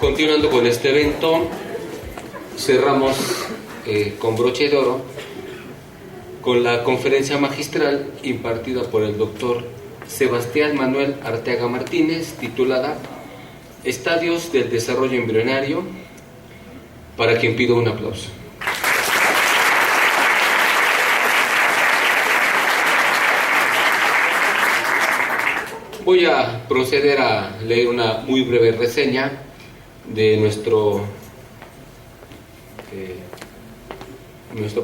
Continuando con este evento, cerramos con broche de oro con la conferencia magistral impartida por el doctor Sebastián Manuel Arteaga Martínez, titulada Estadios del Desarrollo Embrionario, para quien pido un aplauso. Voy a proceder a leer una muy breve reseña de nuestro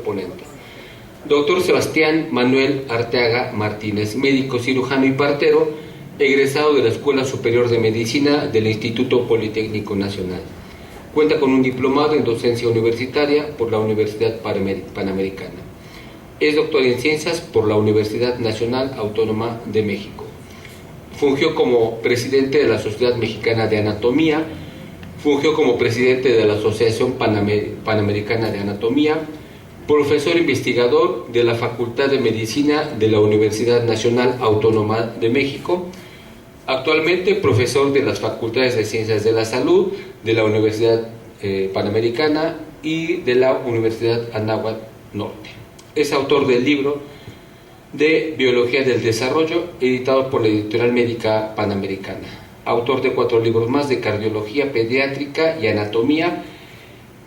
ponente. Doctor Sebastián Manuel Arteaga Martínez, médico cirujano y partero, egresado de la Escuela Superior de Medicina del Instituto Politécnico Nacional. Cuenta con un diplomado en docencia universitaria por la Universidad Panamericana. Es doctor en ciencias por la Universidad Nacional Autónoma de México. Fungió como presidente de la Sociedad Mexicana de Anatomía, fungió como presidente de la Asociación Panamericana de Anatomía, profesor investigador de la Facultad de Medicina de la Universidad Nacional Autónoma de México, actualmente profesor de las Facultades de Ciencias de la Salud de la Universidad Panamericana y de la Universidad Anáhuac Norte. Es autor del libro de Biología del Desarrollo, editado por la Editorial Médica Panamericana. Autor de 4 libros más de cardiología pediátrica y anatomía,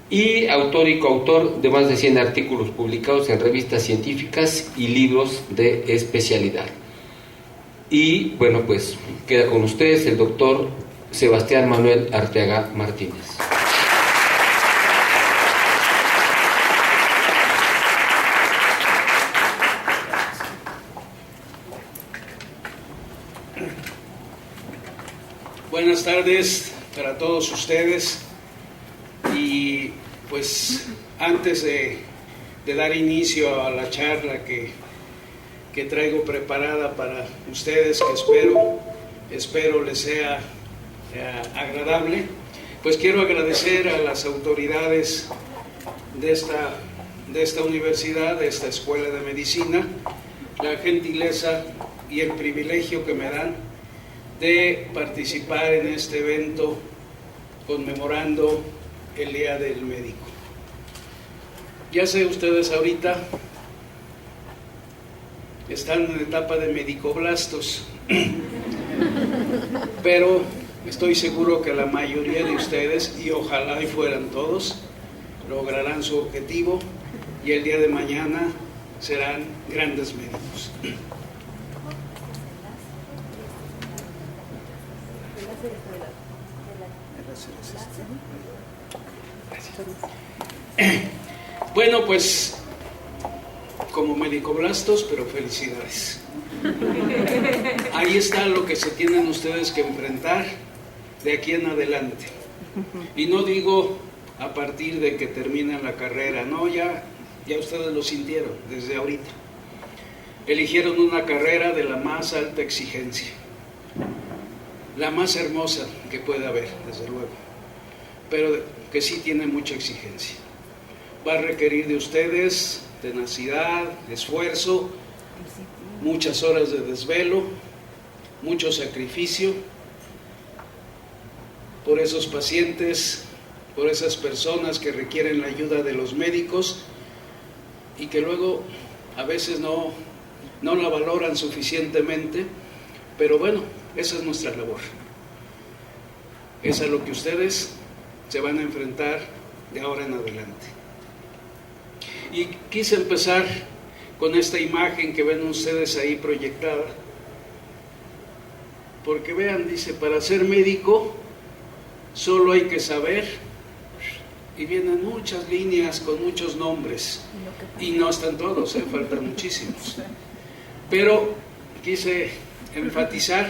y autor y coautor de más de 100 artículos publicados en revistas científicas y libros de especialidad. Y bueno, pues queda con ustedes el doctor Sebastián Manuel Arteaga Martínez. Buenas tardes para todos ustedes, y pues antes de dar inicio a la charla que traigo preparada para ustedes, que espero les sea agradable, pues quiero agradecer a las autoridades de esta universidad, de esta escuela de medicina, la gentileza y el privilegio que me dan de participar en este evento conmemorando el Día del Médico. Ya sé, ustedes ahorita están en etapa de medicoblastos, pero estoy seguro que la mayoría de ustedes, y ojalá y fueran todos, lograrán su objetivo y el día de mañana serán grandes médicos. Bueno, pues como medicoblastos, pero felicidades. Ahí está lo que se tienen ustedes que enfrentar de aquí en adelante. Y no digo a partir de que terminen la carrera, no, ya ustedes lo sintieron desde ahorita. Eligieron una carrera de la más alta exigencia, la más hermosa que puede haber, desde luego, pero que sí tiene mucha exigencia. Va a requerir de ustedes tenacidad, esfuerzo, muchas horas de desvelo, mucho sacrificio por esos pacientes, por esas personas que requieren la ayuda de los médicos y que luego a veces no la valoran suficientemente, pero bueno, esa es nuestra labor. Es a lo que ustedes se van a enfrentar de ahora en adelante. Y quise empezar con esta imagen que ven ustedes ahí proyectada, porque vean, dice, para ser médico solo hay que saber, y vienen muchas líneas con muchos nombres, y no están todos, faltan muchísimos. Pero quise enfatizar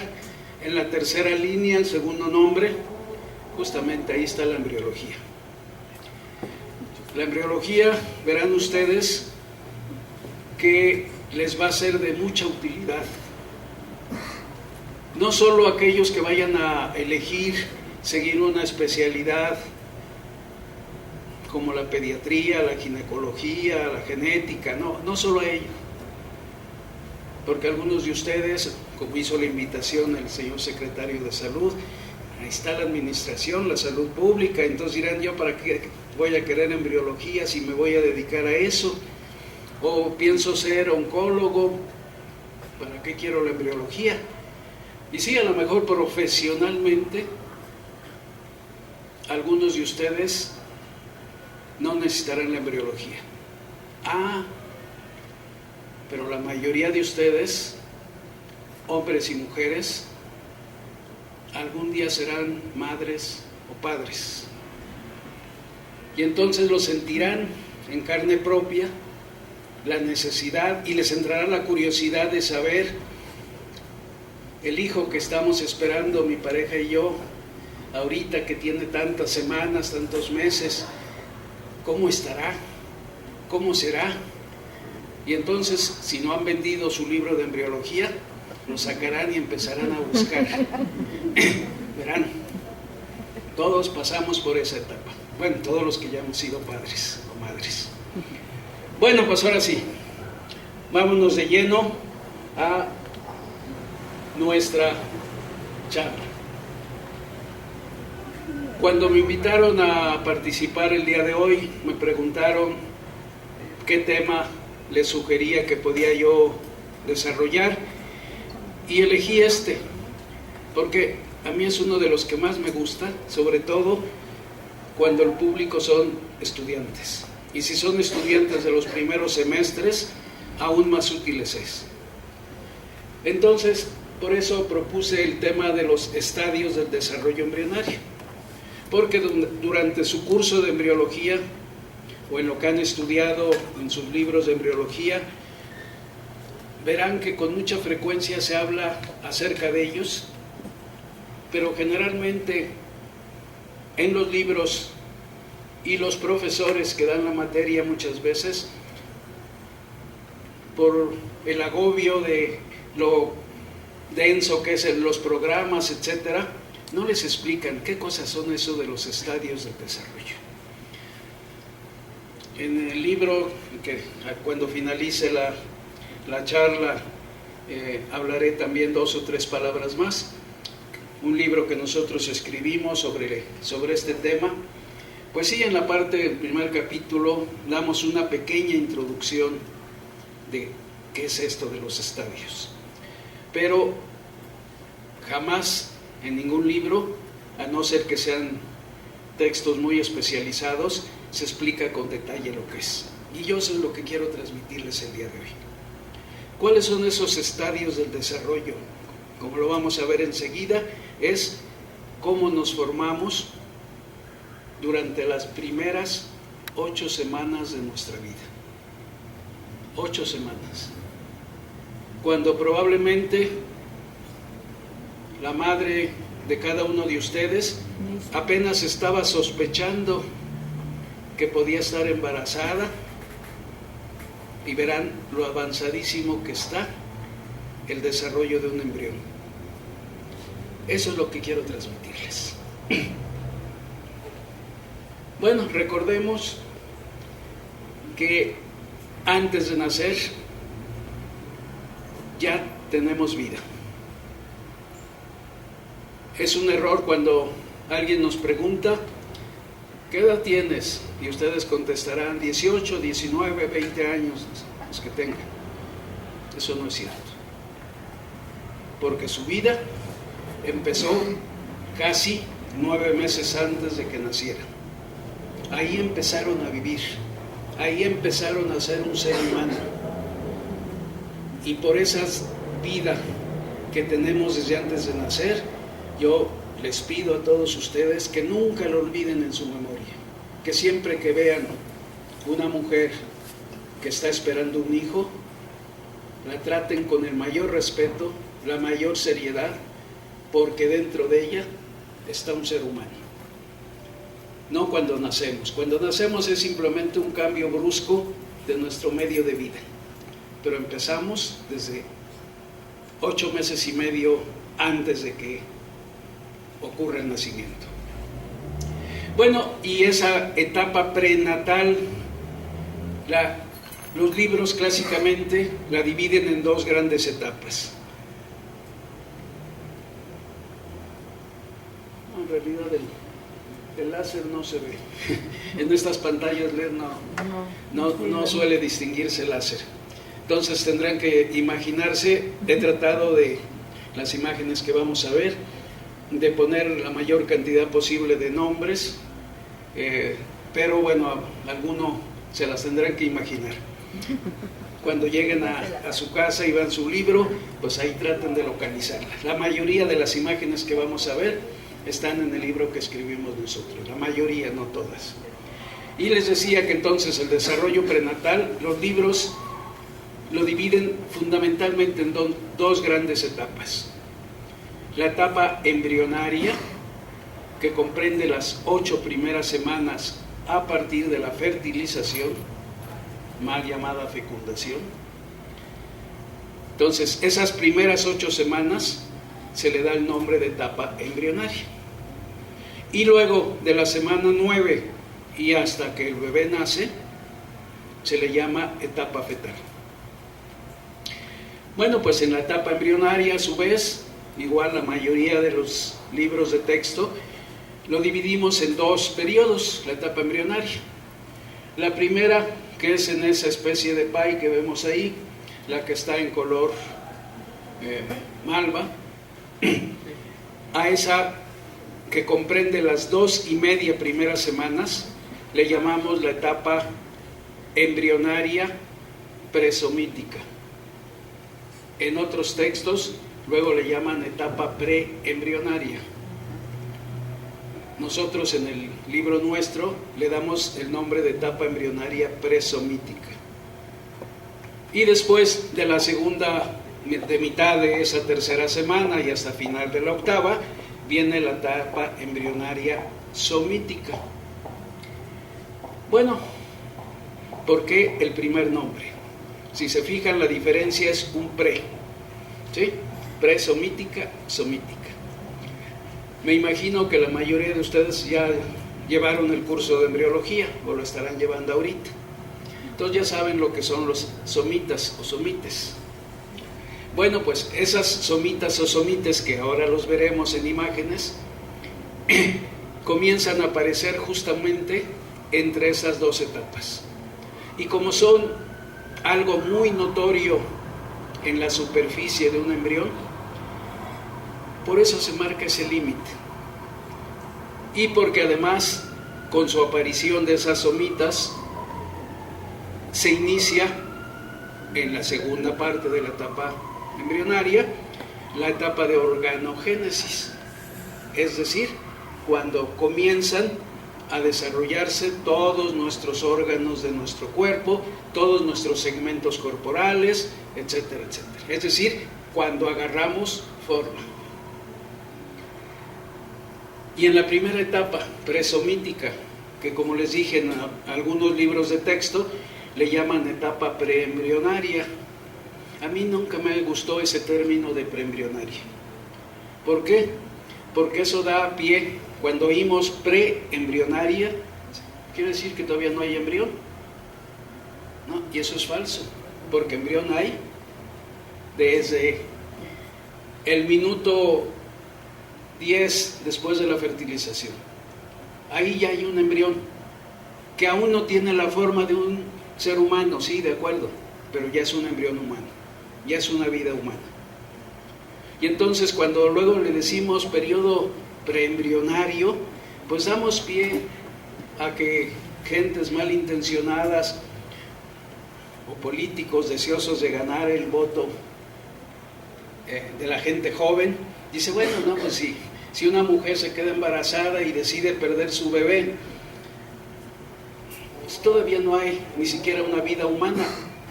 en la tercera línea, el segundo nombre, justamente ahí está la embriología. La embriología, verán ustedes que les va a ser de mucha utilidad. No solo aquellos que vayan a elegir seguir una especialidad como la pediatría, la ginecología, la genética, no solo a ello. Porque algunos de ustedes, como hizo la invitación el señor secretario de Salud, ahí está la administración, la salud pública, entonces dirán, yo para qué voy a querer embriología si me voy a dedicar a eso, o pienso ser oncólogo, ¿para qué quiero la embriología? Y sí, a lo mejor profesionalmente algunos de ustedes no necesitarán la embriología. Pero la mayoría de ustedes, hombres y mujeres, algún día serán madres o padres. Y entonces lo sentirán en carne propia, la necesidad, y les entrará la curiosidad de saber el hijo que estamos esperando, mi pareja y yo, ahorita que tiene tantas semanas, tantos meses, ¿cómo estará? ¿Cómo será? Y entonces, si no han vendido su libro de embriología, lo sacarán y empezarán a buscar. Verán, todos pasamos por esa etapa. Bueno, todos los que ya hemos sido padres o madres. Bueno, pues ahora sí, vámonos de lleno a nuestra charla. Cuando me invitaron a participar el día de hoy, me preguntaron qué tema les sugería que podía yo desarrollar, y elegí este, porque a mí es uno de los que más me gusta, sobre todo cuando el público son estudiantes. Y si son estudiantes de los primeros semestres, aún más útiles es. Entonces, por eso propuse el tema de los estadios del desarrollo embrionario, porque durante su curso de embriología, o en lo que han estudiado en sus libros de embriología, verán que con mucha frecuencia se habla acerca de ellos, pero generalmente en los libros y los profesores que dan la materia muchas veces, por el agobio de lo denso que es en los programas, etcétera, no les explican qué cosas son eso de los estadios del desarrollo. En el libro, que cuando finalice la charla, hablaré también 2 o 3 palabras más, un libro que nosotros escribimos sobre este tema. Pues sí, en la parte del primer capítulo damos una pequeña introducción de qué es esto de los estadios, pero jamás en ningún libro, a no ser que sean textos muy especializados, se explica con detalle lo que es. Y yo eso es lo que quiero transmitirles el día de hoy. ¿Cuáles son esos estadios del desarrollo? Como lo vamos a ver enseguida, es cómo nos formamos durante las primeras 8 semanas de nuestra vida. 8 semanas. Cuando probablemente la madre de cada uno de ustedes apenas estaba sospechando que podía estar embarazada, y verán lo avanzadísimo que está el desarrollo de un embrión. Eso es lo que quiero transmitirles. Bueno, recordemos que antes de nacer ya tenemos vida. Es un error cuando alguien nos pregunta, ¿qué edad tienes? Y ustedes contestarán 18, 19, 20 años, los que tengan. Eso no es cierto. Porque su vida empezó casi 9 meses antes de que naciera. Ahí empezaron a vivir. Ahí empezaron a ser un ser humano. Y por esa vida que tenemos desde antes de nacer, yo les pido a todos ustedes que nunca lo olviden en su memoria, que siempre que vean una mujer que está esperando un hijo, la traten con el mayor respeto, la mayor seriedad, porque dentro de ella está un ser humano. No cuando nacemos. Cuando nacemos es simplemente un cambio brusco de nuestro medio de vida, pero empezamos desde 8 meses y medio antes de que ocurre el nacimiento. Bueno, y esa etapa prenatal, los libros clásicamente la dividen en 2 grandes etapas. realidad el láser no se ve. En estas pantallas LED no suele distinguirse el láser. Entonces tendrán que imaginarse, he tratado de las imágenes que vamos a ver, de poner la mayor cantidad posible de nombres, pero bueno, alguno se las tendrán que imaginar. Cuando lleguen a su casa y vean su libro, pues ahí traten de localizarlas. La mayoría de las imágenes que vamos a ver están en el libro que escribimos nosotros, la mayoría, no todas. Y les decía que entonces el desarrollo prenatal, los libros lo dividen fundamentalmente en dos grandes etapas. La etapa embrionaria, que comprende las 8 primeras semanas a partir de la fertilización, mal llamada fecundación. Entonces, esas primeras 8 semanas se le da el nombre de etapa embrionaria. Y luego, de la semana 9 y hasta que el bebé nace, se le llama etapa fetal. Bueno, pues en la etapa embrionaria, a su vez, igual la mayoría de los libros de texto, lo dividimos en 2 periodos, la etapa embrionaria. La primera, que es en esa especie de pie que vemos ahí, la que está en color malva, a esa que comprende las 2.5 primeras semanas, le llamamos la etapa embrionaria presomítica. En otros textos, luego le llaman etapa preembrionaria. Nosotros en el libro nuestro le damos el nombre de etapa embrionaria presomítica. Y después de la segunda, de mitad de esa tercera semana y hasta final de la 8ª, viene la etapa embrionaria somítica. Bueno, ¿por qué el primer nombre? Si se fijan, la diferencia es un pre, ¿sí? Presomítica, somítica. Me imagino que la mayoría de ustedes ya llevaron el curso de embriología o lo estarán llevando ahorita. Entonces ya saben lo que son los somitas o somites. Bueno, pues esas somitas o somites, que ahora los veremos en imágenes, comienzan a aparecer justamente entre esas 2 etapas. Y como son algo muy notorio en la superficie de un embrión, por eso se marca ese límite. Y porque además, con su aparición de esas somitas, se inicia en la segunda parte de la etapa embrionaria, la etapa de organogénesis. Es decir, cuando comienzan a desarrollarse todos nuestros órganos de nuestro cuerpo, todos nuestros segmentos corporales, etcétera, etcétera. Es decir, cuando agarramos forma. Y en la primera etapa, presomítica, que como les dije en algunos libros de texto, le llaman etapa preembrionaria. A mí nunca me gustó ese término de preembrionaria. ¿Por qué? Porque eso da pie. Cuando oímos preembrionaria, quiere decir que todavía no hay embrión. ¿No? Y eso es falso, porque embrión hay desde el minuto 10 después de la fertilización. Ahí ya hay un embrión que aún no tiene la forma de un ser humano, sí, de acuerdo, pero ya es un embrión humano, ya es una vida humana. Y entonces cuando luego le decimos periodo preembrionario, pues damos pie a que gentes malintencionadas o políticos deseosos de ganar el voto de la gente joven, dice, bueno, no, pues si una mujer se queda embarazada y decide perder su bebé, pues todavía no hay ni siquiera una vida humana.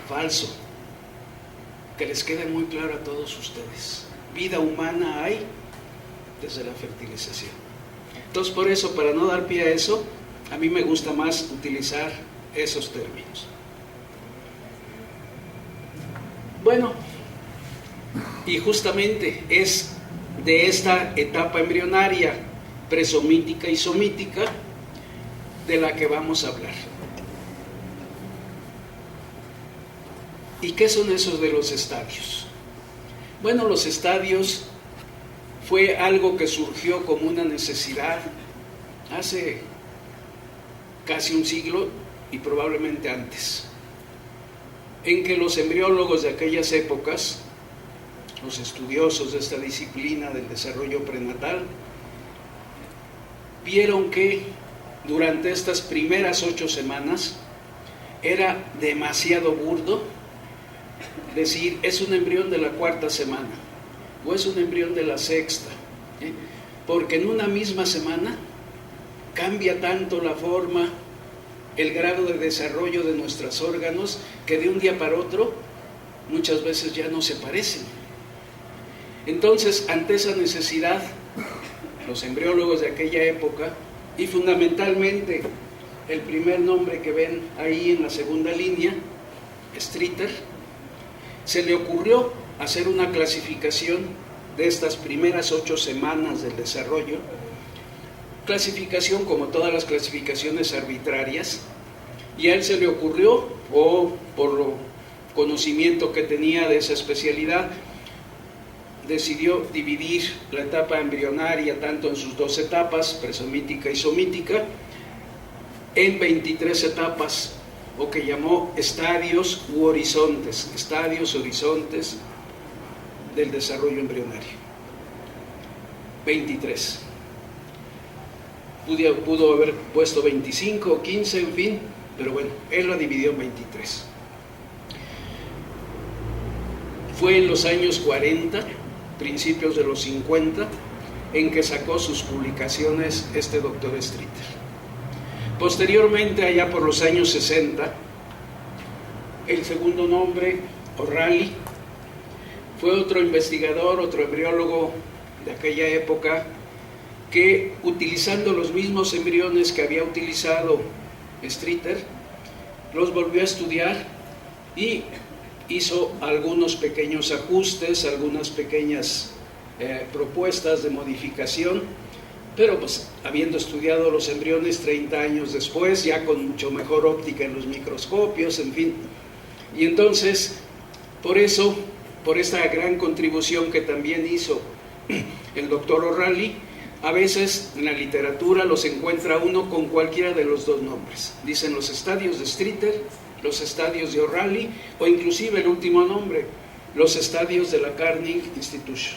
Falso. Que les quede muy claro a todos ustedes. Vida humana hay desde la fertilización. Entonces, por eso, para no dar pie a eso, a mí me gusta más utilizar esos términos. Bueno, y justamente es de esta etapa embrionaria presomítica y somítica de la que vamos a hablar. ¿Y qué son esos de los estadios? Bueno, los estadios fue algo que surgió como una necesidad hace casi un siglo y probablemente antes, en que los embriólogos de aquellas épocas, los estudiosos de esta disciplina del desarrollo prenatal, vieron que durante estas primeras 8 semanas era demasiado burdo decir es un embrión de la 4ª semana o es un embrión de la 6ª, porque en una misma semana cambia tanto la forma, el grado de desarrollo de nuestros órganos, que de un día para otro muchas veces ya no se parecen. Entonces, ante esa necesidad, los embriólogos de aquella época, y fundamentalmente el primer nombre que ven ahí en la segunda línea, Streeter, se le ocurrió hacer una clasificación de estas primeras 8 semanas del desarrollo, clasificación como todas las clasificaciones arbitrarias, y a él se le ocurrió, o por lo conocimiento que tenía de esa especialidad, decidió dividir la etapa embrionaria tanto en sus 2 etapas, presomítica y somítica, en 23 etapas, o que llamó estadios u horizontes, estadios, horizontes del desarrollo embrionario. 23. Pudo haber puesto 25 o 15, en fin, pero bueno, él la dividió en 23. Fue en los años 40, principios de los 50, en que sacó sus publicaciones este doctor Streeter. Posteriormente, allá por los años 60, el segundo nombre, O'Reilly, fue otro investigador, otro embriólogo de aquella época, que utilizando los mismos embriones que había utilizado Streeter, los volvió a estudiar y hizo algunos pequeños ajustes, algunas pequeñas propuestas de modificación, pero pues habiendo estudiado los embriones 30 años después, ya con mucho mejor óptica en los microscopios, en fin. Y entonces, por eso, por esta gran contribución que también hizo el doctor O'Reilly, a veces en la literatura los encuentra uno con cualquiera de los 2 nombres. Dicen los estadios de Streeter, los estadios de O'Reilly, o inclusive el último nombre, los estadios de la Carnegie Institution.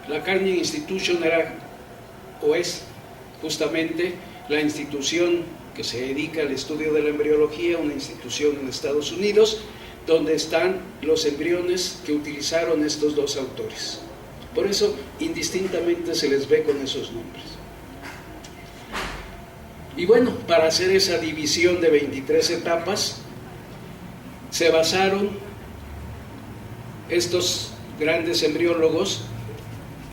La Carnegie Institution era, o es, justamente la institución que se dedica al estudio de la embriología, una institución en Estados Unidos, donde están los embriones que utilizaron estos 2 autores. Por eso, indistintamente se les ve con esos nombres. Y bueno, para hacer esa división de 23 etapas, se basaron estos grandes embriólogos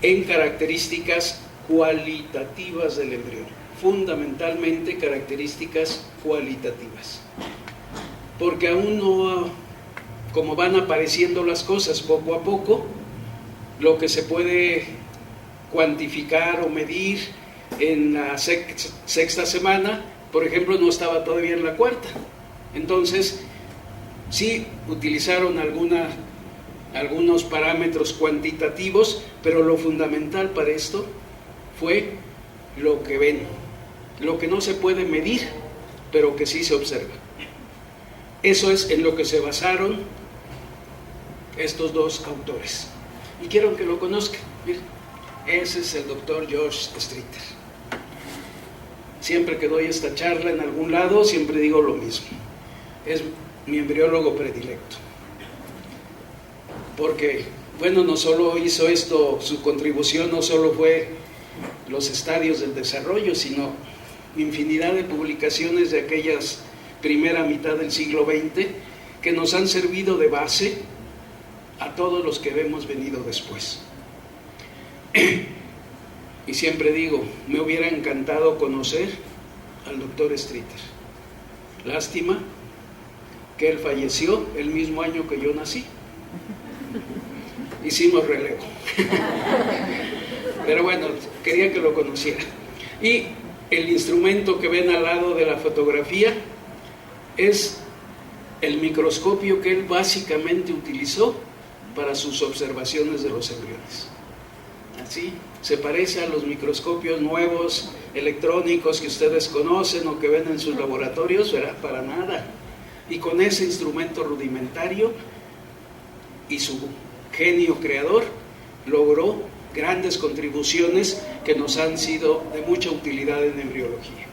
en características cualitativas del embrión, fundamentalmente características cualitativas, porque aún no, como van apareciendo las cosas poco a poco, lo que se puede cuantificar o medir en la 6ª semana, por ejemplo, no estaba todavía en la 4ª. Entonces, sí utilizaron algunos parámetros cuantitativos, pero lo fundamental para esto fue lo que ven, lo que no se puede medir, pero que sí se observa. Eso es en lo que se basaron estos 2 autores. Y quiero que lo conozcan. Miren, ese es el doctor George Streeter. Siempre que doy esta charla en algún lado, siempre digo lo mismo. Es mi embriólogo predilecto. Porque, bueno, no solo hizo esto, su contribución no solo fue los estadios del desarrollo, sino infinidad de publicaciones de aquellas primera mitad del siglo XX que nos han servido de base a todos los que hemos venido después. Y siempre digo, me hubiera encantado conocer al doctor Streeter. Lástima que él falleció el mismo año que yo nací. Hicimos relevo. Pero bueno, quería que lo conociera. Y el instrumento que ven al lado de la fotografía es el microscopio que él básicamente utilizó para sus observaciones de los embriones. así, se parece a los microscopios nuevos electrónicos que ustedes conocen o que ven en sus laboratorios, ¿verdad? Para nada. Y con ese instrumento rudimentario y su genio creador logró grandes contribuciones que nos han sido de mucha utilidad en embriología.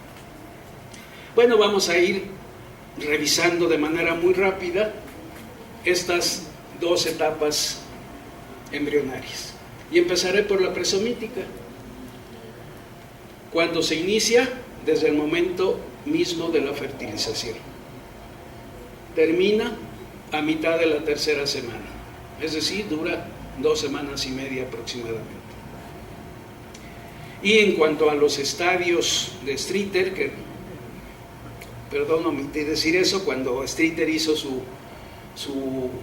Bueno, vamos a ir revisando de manera muy rápida estas dos etapas embrionarias. Y empezaré por la presomítica. Cuando se inicia, desde el momento mismo de la fertilización. Termina a mitad de la tercera semana, es decir, dura 2 semanas y media aproximadamente. Y en cuanto a los estadios de Streeter, que, perdón, omití decir eso, cuando Streeter hizo su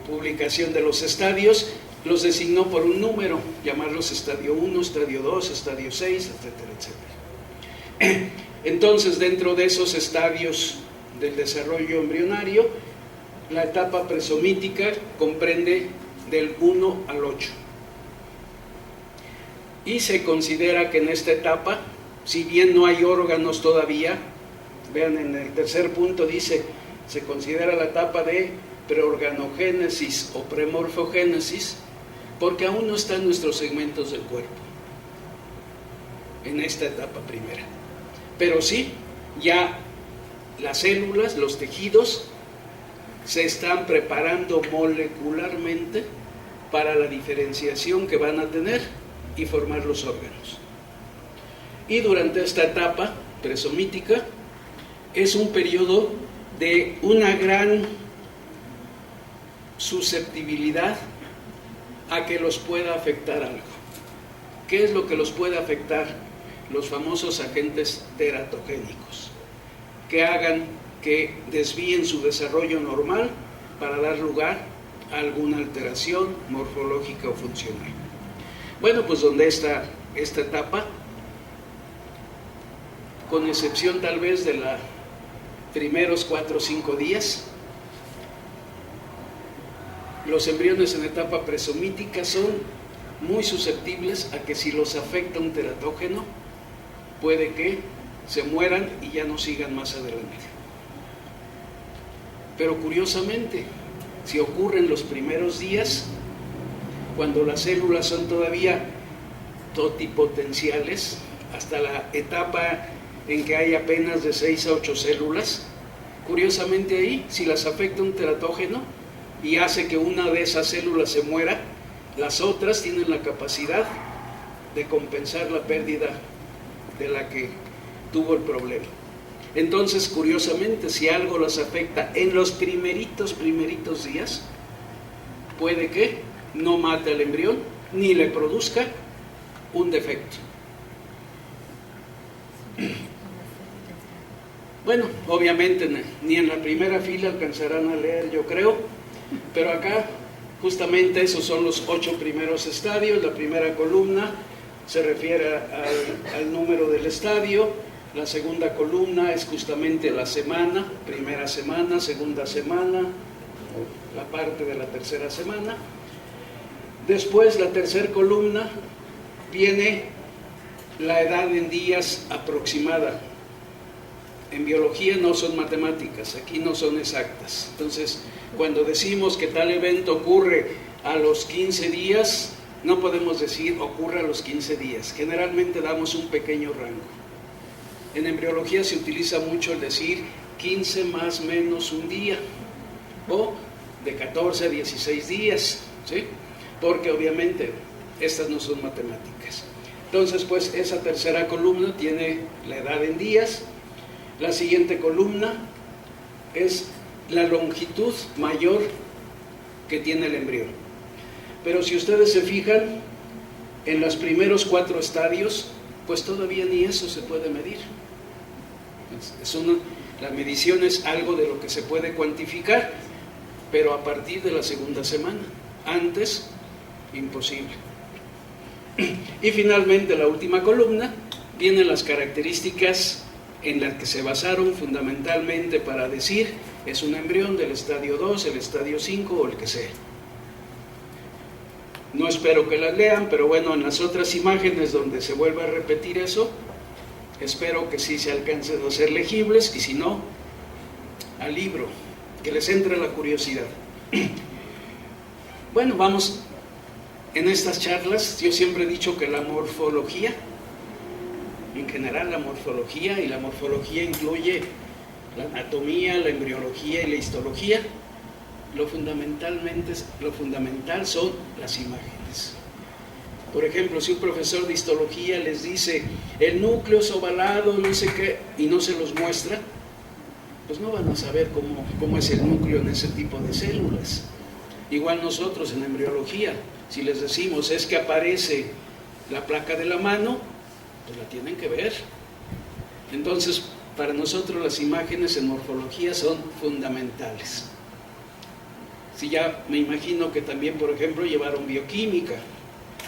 publicación de los estadios, los designó por un número, llamarlos estadio 1, estadio 2, estadio 6, etcétera, etcétera. Entonces, dentro de esos estadios del desarrollo embrionario, la etapa presomítica comprende del 1 al 8. Y se considera que en esta etapa, si bien no hay órganos todavía, vean en el tercer punto dice, se considera la etapa de preorganogénesis o premorfogénesis, porque aún no están nuestros segmentos del cuerpo en esta etapa primera. Pero sí, ya las células, los tejidos, se están preparando molecularmente para la diferenciación que van a tener y formar los órganos. Y durante esta etapa presomítica es un periodo de una gran susceptibilidad a que los pueda afectar algo. ¿Qué es lo que los puede afectar? Los famosos agentes teratogénicos, que hagan que desvíen su desarrollo normal para dar lugar a alguna alteración morfológica o funcional. Bueno, pues donde está esta etapa, con excepción tal vez de los primeros 4 o 5 días, los embriones en etapa presomítica son muy susceptibles a que si los afecta un teratógeno, puede que se mueran y ya no sigan más adelante. Pero curiosamente, si ocurre en los primeros días, cuando las células son todavía totipotenciales, hasta la etapa en que hay apenas de 6 a 8 células, curiosamente ahí, si las afecta un teratógeno y hace que una de esas células se muera, las otras tienen la capacidad de compensar la pérdida de la que tuvo el problema. Entonces, curiosamente, si algo las afecta en los primeritos días, puede que no mate al embrión ni le produzca un defecto. Bueno, obviamente ni en la primera fila alcanzarán a leer, yo creo, pero acá justamente esos son los 8 primeros estadios. La primera columna se refiere al número del estadio, la segunda columna es justamente la semana, primera semana, segunda semana, la parte de la tercera semana. Después, la tercera columna, viene la edad en días aproximada. En biología no son matemáticas, aquí no son exactas. Entonces, cuando decimos que tal evento ocurre a los 15 días, no podemos decir ocurre a los 15 días. Generalmente damos un pequeño rango. En embriología se utiliza mucho el decir 15 más menos un día, o de 14 a 16 días, ¿sí? Porque obviamente estas no son matemáticas. Entonces, pues esa tercera columna tiene la edad en días. La siguiente columna es la longitud mayor que tiene el embrión. Pero si ustedes se fijan, en los primeros 4 estadios, pues todavía ni eso se puede medir. La medición es algo de lo que se puede cuantificar, pero a partir de la segunda semana. Antes, imposible. Y finalmente, la última columna, vienen las características en las que se basaron fundamentalmente para decir es un embrión del estadio 2, el estadio 5 o el que sea. No espero que las lean, pero bueno, en las otras imágenes donde se vuelve a repetir eso, espero que sí se alcancen a ser legibles, y si no, al libro, que les entre la curiosidad. Bueno, vamos, en estas charlas, yo siempre he dicho que la morfología, en general la morfología, y la morfología incluye la anatomía, la embriología y la histología, lo fundamental son las imágenes. Por ejemplo, si un profesor de histología les dice el núcleo es ovalado, no sé qué, y no se los muestra, pues no van a saber cómo es el núcleo en ese tipo de células. Igual nosotros en embriología, si les decimos es que aparece la placa de la mano, pues la tienen que ver. Entonces, para nosotros las imágenes en morfología son fundamentales. Si ya me imagino que también, por ejemplo, llevaron bioquímica.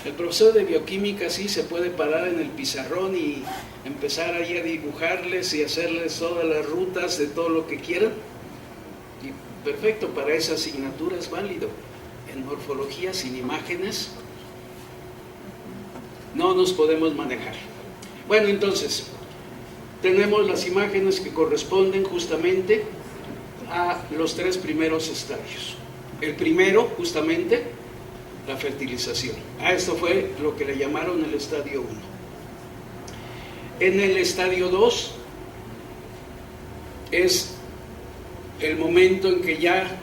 El profesor de bioquímica sí se puede parar en el pizarrón y empezar ahí a dibujarles y hacerles todas las rutas de todo lo que quieran. Y perfecto, para esa asignatura es válido. En morfología sin imágenes no nos podemos manejar. Bueno, entonces, tenemos las imágenes que corresponden justamente a los 3 primeros estadios. El primero, justamente, la fertilización. A esto fue lo que le llamaron el estadio 1. En el estadio 2 es el momento en que ya,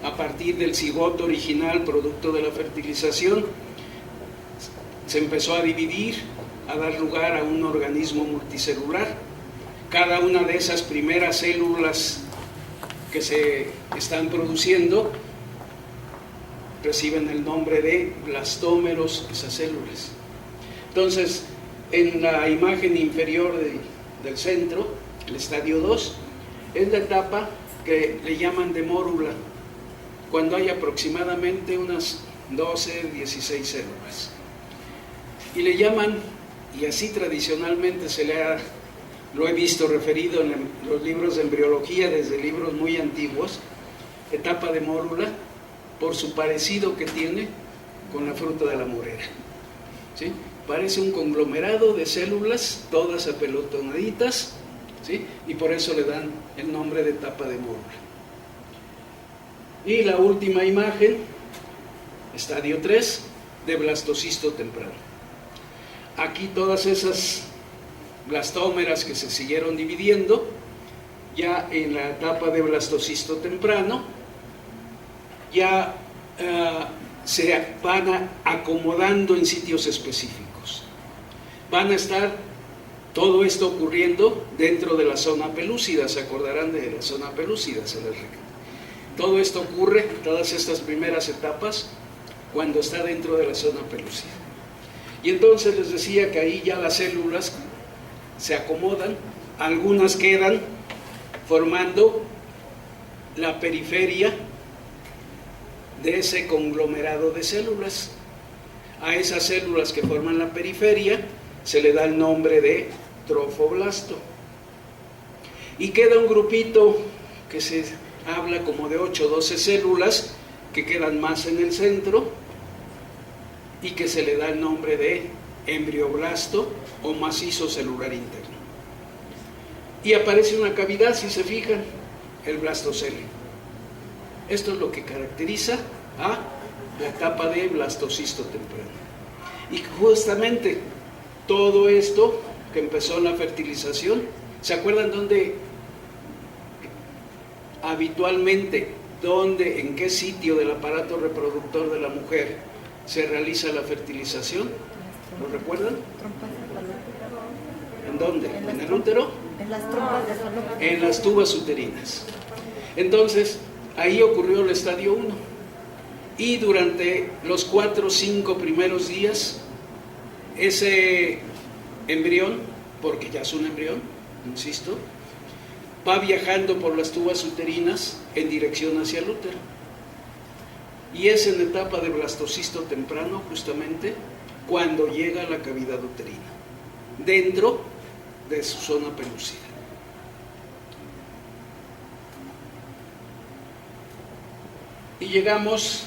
a partir del cigoto original, producto de la fertilización, se empezó a dividir, a dar lugar a un organismo multicelular. Cada una de esas primeras células que se están produciendo reciben el nombre de blastómeros, esas células. Entonces, en la imagen inferior del centro, el estadio 2, es la etapa que le llaman de mórula, cuando hay aproximadamente unas 12, 16 células. Y le llaman, y así tradicionalmente lo he visto referido en los libros de embriología, desde libros muy antiguos, etapa de mórula, por su parecido que tiene con la fruta de la morera. ¿Sí? Parece un conglomerado de células, todas apelotonaditas, ¿sí? Y por eso le dan el nombre de etapa de mórula. Y la última imagen, estadio 3, de blastocisto temprano. Aquí todas esas blastómeras que se siguieron dividiendo, ya en la etapa de blastocisto temprano, ya se van acomodando en sitios específicos. Van a estar todo esto ocurriendo dentro de la zona pelúcida, se acordarán de la zona pelúcida, todo esto ocurre, todas estas primeras etapas, cuando está dentro de la zona pelúcida. Y entonces les decía que ahí ya las células se acomodan, algunas quedan formando la periferia de ese conglomerado de células. A esas células que forman la periferia se le da el nombre de trofoblasto. Y queda un grupito que se habla como de 8 o 12 células que quedan más en el centro y que se le da el nombre de embrioblasto o macizo celular interno. Y aparece una cavidad, si se fijan, el blastocelio. Esto es lo que caracteriza a la etapa de blastocisto temprano. Y justamente todo esto que empezó en la fertilización, ¿se acuerdan dónde habitualmente, en qué sitio del aparato reproductor de la mujer se realiza la fertilización? ¿Lo recuerdan? ¿En dónde? ¿En el útero? En las trompas de falopio. En las tubas uterinas. Entonces, ahí ocurrió el estadio 1. Y durante los 4 o 5 primeros días, ese embrión, porque ya es un embrión, insisto, va viajando por las tubas uterinas en dirección hacia el útero. Y es en etapa de blastocisto temprano, justamente, cuando llega a la cavidad uterina, dentro de su zona pelúcida. Y llegamos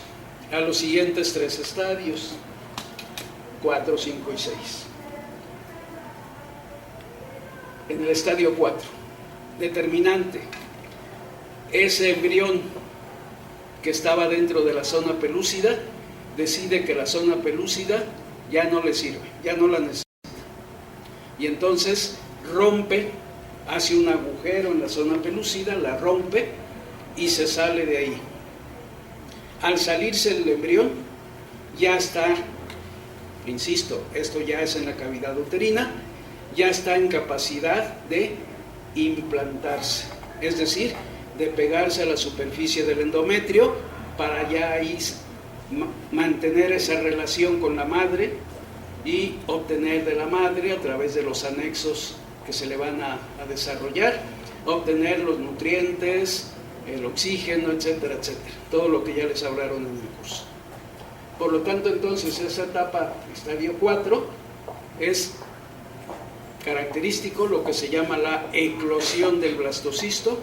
a los siguientes 3 estadios, 4, 5 y 6. En el estadio 4, determinante, ese embrión que estaba dentro de la zona pelúcida decide que la zona pelúcida ya no le sirve, ya no la necesita. Y entonces rompe, hace un agujero en la zona pelúcida, la rompe y se sale de ahí. Al salirse el embrión, ya está, insisto, esto ya es en la cavidad uterina, ya está en capacidad de implantarse, es decir, de pegarse a la superficie del endometrio para ya ahí mantener esa relación con la madre y obtener de la madre, a través de los anexos que se le van a desarrollar, obtener los nutrientes, el oxígeno, etcétera, etcétera, todo lo que ya les hablaron en el curso. Por lo tanto, entonces, esa etapa, estadio 4, es característico lo que se llama la eclosión del blastocisto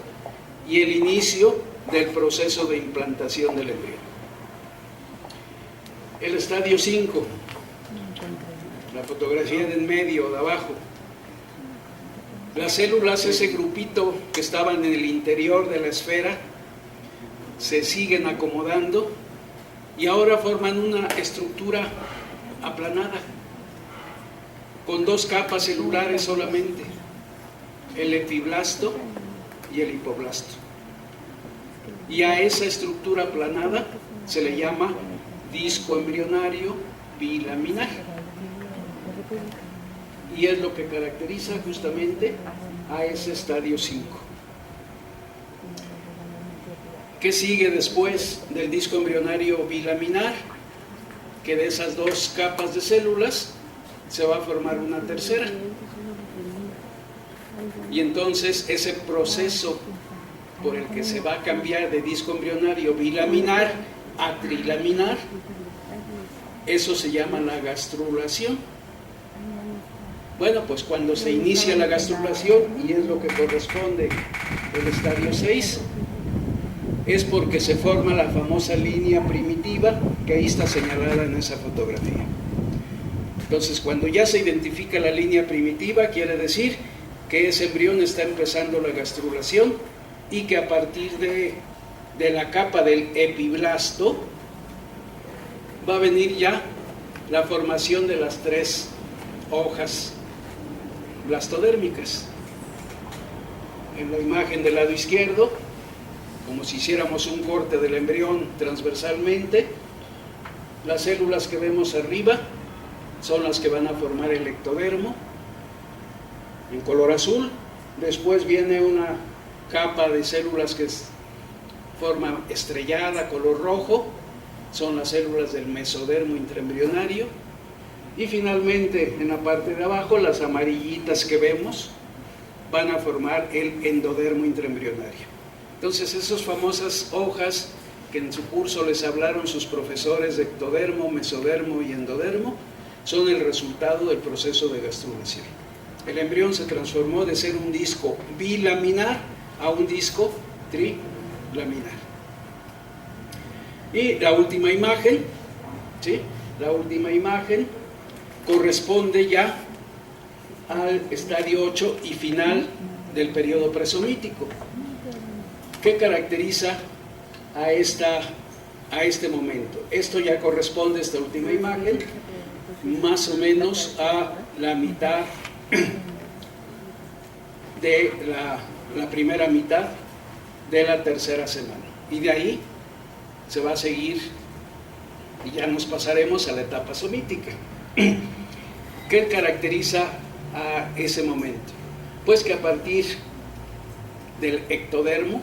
y el inicio del proceso de implantación del embrión. El estadio 5, la fotografía de en medio, de abajo. Las células, ese grupito que estaban en el interior de la esfera, se siguen acomodando y ahora forman una estructura aplanada, con 2 capas celulares solamente, el epiblasto y el hipoblasto. Y a esa estructura aplanada se le llama disco embrionario bilaminar. Y es lo que caracteriza justamente a ese estadio 5. ¿Qué sigue después del disco embrionario bilaminar? Que de esas 2 capas de células se va a formar una tercera. Y entonces ese proceso por el que se va a cambiar de disco embrionario bilaminar a trilaminar, eso se llama la gastrulación. Bueno, pues cuando se inicia la gastrulación, y es lo que corresponde al estadio 6, es porque se forma la famosa línea primitiva que ahí está señalada en esa fotografía. Entonces, cuando ya se identifica la línea primitiva, quiere decir que ese embrión está empezando la gastrulación y que a partir de la capa del epiblasto va a venir ya la formación de las 3 hojas blastodérmicas. En la imagen del lado izquierdo, como si hiciéramos un corte del embrión transversalmente, las células que vemos arriba son las que van a formar el ectodermo en color azul. Después viene una capa de células que forma estrellada, color rojo, son las células del mesodermo intraembrionario. Y finalmente, en la parte de abajo, las amarillitas que vemos van a formar el endodermo intraembrionario. Entonces, esas famosas hojas que en su curso les hablaron sus profesores de ectodermo, mesodermo y endodermo, son el resultado del proceso de gastrulación. El embrión se transformó de ser un disco bilaminar a un disco trilaminar. Y la última imagen, ¿sí? La última imagen corresponde ya al estadio 8 y final del periodo presomítico. ¿Qué caracteriza a este momento? Esto ya corresponde, esta última imagen, más o menos a la mitad de la primera mitad de la tercera semana. Y de ahí se va a seguir y ya nos pasaremos a la etapa somítica. ¿Qué caracteriza a ese momento? Pues que a partir del ectodermo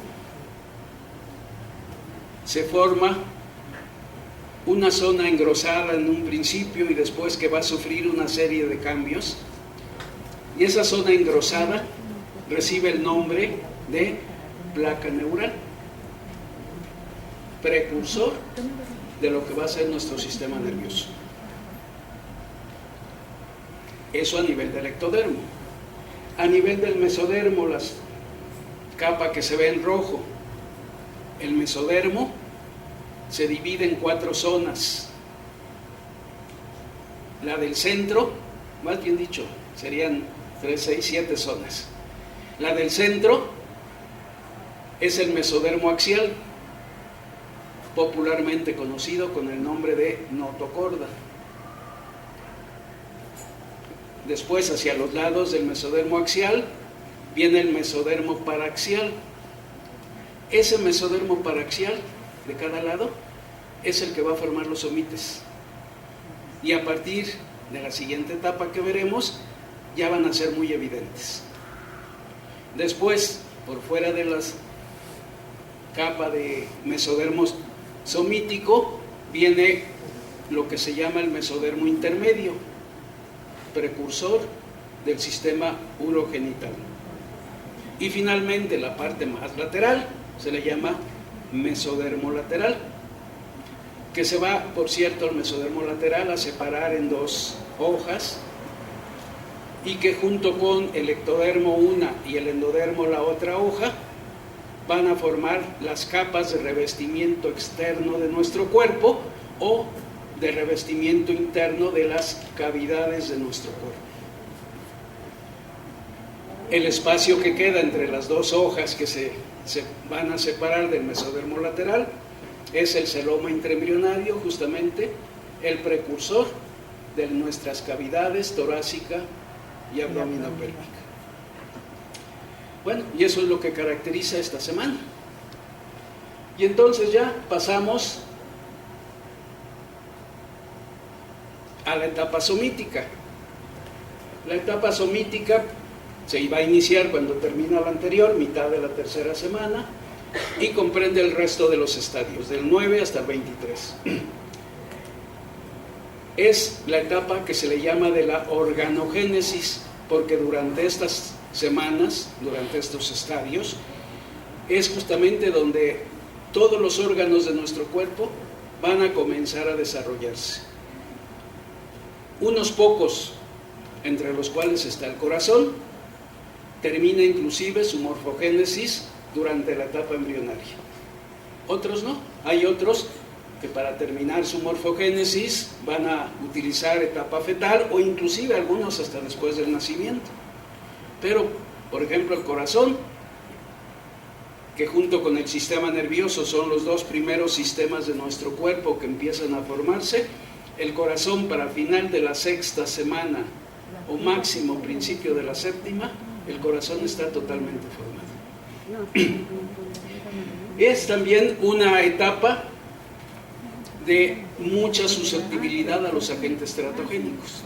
se forma una zona engrosada en un principio y después que va a sufrir una serie de cambios, y esa zona engrosada recibe el nombre de placa neural, precursor de lo que va a ser nuestro sistema nervioso. Eso a nivel del ectodermo. A nivel del mesodermo, la capa que se ve en rojo, el mesodermo se divide en 4 zonas. La del centro, más bien dicho, serían 3, 6, 7 zonas. La del centro es el mesodermo axial, popularmente conocido con el nombre de notocorda. Después, hacia los lados del mesodermo axial, viene el mesodermo paraxial. Ese mesodermo paraxial de cada lado es el que va a formar los somites. Y a partir de la siguiente etapa que veremos, ya van a ser muy evidentes. Después, por fuera de la capa de mesodermo somítico, viene lo que se llama el mesodermo intermedio, precursor del sistema urogenital. Y finalmente, la parte más lateral se le llama mesodermo lateral, que se va, por cierto, el mesodermo lateral a separar en 2 hojas, y que junto con el ectodermo una y el endodermo la otra hoja van a formar las capas de revestimiento externo de nuestro cuerpo o de revestimiento interno de las cavidades de nuestro cuerpo. El espacio que queda entre las 2 hojas que se van a separar del mesodermo lateral es el celoma intraembrionario, justamente el precursor de nuestras cavidades torácica y abdominopélvica. Bueno, y eso es lo que caracteriza esta semana. Y entonces ya pasamos a la etapa somítica. La etapa somítica se iba a iniciar cuando termina la anterior, mitad de la 3ª semana, y comprende el resto de los estadios, del 9 hasta el 23. Es la etapa que se le llama de la organogénesis, porque durante estas semanas, durante estos estadios, es justamente donde todos los órganos de nuestro cuerpo van a comenzar a desarrollarse. Unos pocos, entre los cuales está el corazón, termina inclusive su morfogénesis durante la etapa embrionaria. Otros no, hay otros que para terminar su morfogénesis van a utilizar etapa fetal o inclusive algunos hasta después del nacimiento. Pero, por ejemplo, el corazón, que junto con el sistema nervioso son los 2 primeros sistemas de nuestro cuerpo que empiezan a formarse, el corazón para final de la 6ª semana o máximo principio de la 7ª, el corazón está totalmente formado. Es también una etapa de mucha susceptibilidad a los agentes teratogénicos.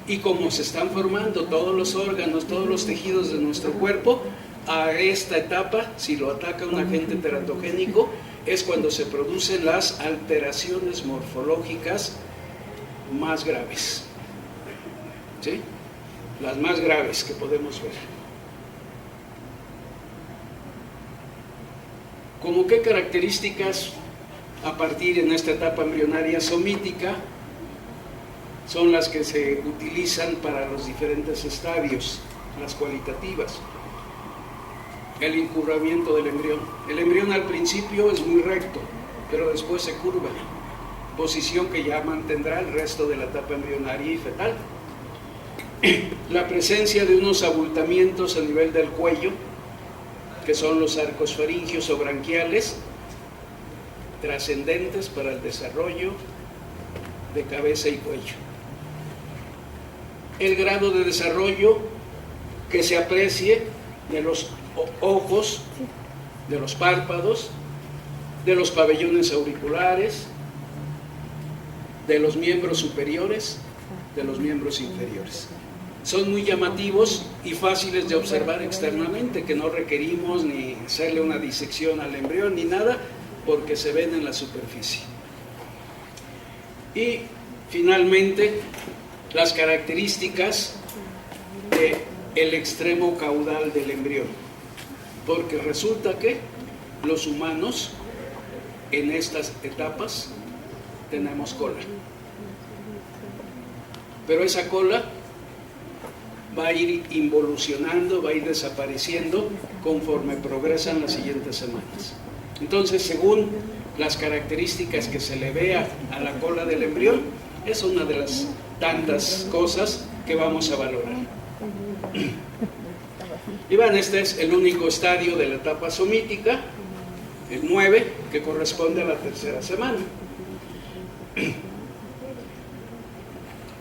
Y como se están formando todos los órganos, todos los tejidos de nuestro cuerpo, a esta etapa, si lo ataca un agente teratogénico, es cuando se producen las alteraciones morfológicas más graves. ¿Sí? Las más graves que podemos ver. ¿Cómo qué características a partir en esta etapa embrionaria somítica son las que se utilizan para los diferentes estadios, las cualitativas? El incurvamiento del embrión. El embrión al principio es muy recto, pero después se curva, posición que ya mantendrá el resto de la etapa embrionaria y fetal. La presencia de unos abultamientos a nivel del cuello, que son los arcos faringios o branquiales, trascendentes para el desarrollo de cabeza y cuello. El grado de desarrollo que se aprecie de los ojos, de los párpados, de los pabellones auriculares, de los miembros superiores, de los miembros inferiores. Son muy llamativos y fáciles de observar externamente, que no requerimos ni hacerle una disección al embrión ni nada, porque se ven en la superficie. Y finalmente, las características del extremo caudal del embrión, porque resulta que los humanos en estas etapas tenemos cola, pero esa cola va a ir involucionando, va a ir desapareciendo conforme progresan las siguientes semanas. Entonces, según las características que se le vea a la cola del embrión, es una de las tantas cosas que vamos a valorar. Y bueno, este es el único estadio de la etapa somítica, el 9, que corresponde a la tercera semana.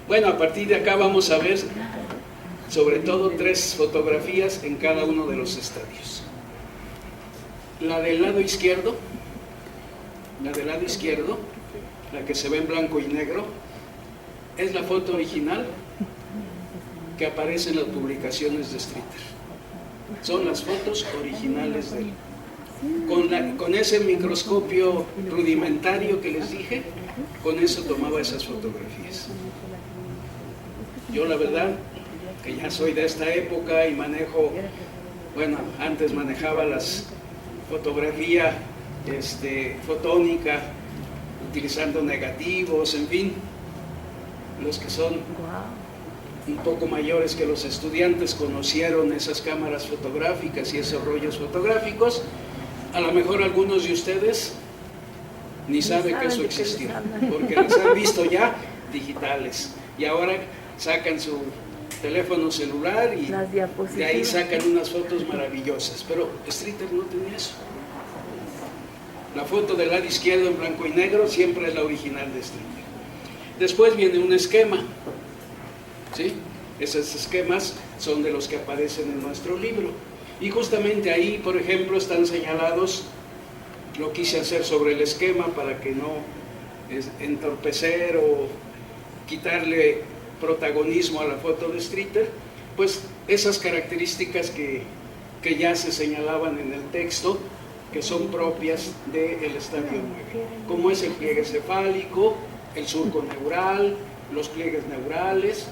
Bueno, a partir de acá vamos a ver sobre todo 3 fotografías en cada uno de los estadios. La del lado izquierdo, la que se ve en blanco y negro, es la foto original que aparece en las publicaciones de Streeter. Son las fotos originales de él. Con ese microscopio rudimentario que les dije, con eso tomaba esas fotografías. Yo la verdad que ya soy de esta época y manejo, bueno, antes manejaba las fotografía fotónica, utilizando negativos, en fin. Los que son un poco mayores que los estudiantes conocieron esas cámaras fotográficas y esos rollos fotográficos. A lo mejor algunos de ustedes ni saben que eso existía, porque las han visto ya digitales, y ahora sacan su teléfono celular y de ahí sacan unas fotos maravillosas, pero Streeter no tenía eso. La foto del lado izquierdo en blanco y negro siempre es la original de Streeter. Después viene un esquema, ¿sí? Esos esquemas son de los que aparecen en nuestro libro, y justamente ahí, por ejemplo, están señalados. Lo quise hacer sobre el esquema para que no entorpecer o quitarle protagonismo a la foto de Streeter, pues esas características que ya se señalaban en el texto, que son propias del estadio 9, como es el pliegue cefálico, el surco neural, los pliegues neurales,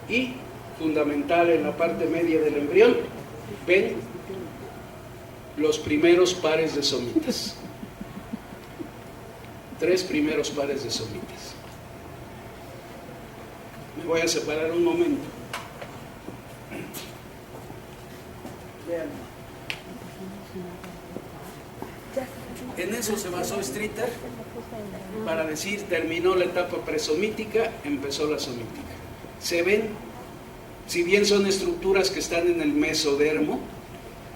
y fundamental en la parte media del embrión, ven los primeros pares de somitas. 3 primeros pares de somitas. Me voy a separar un momento. Vean. En eso se basó Streeter para decir: terminó la etapa presomítica, empezó la somítica. Se ven, si bien son estructuras que están en el mesodermo,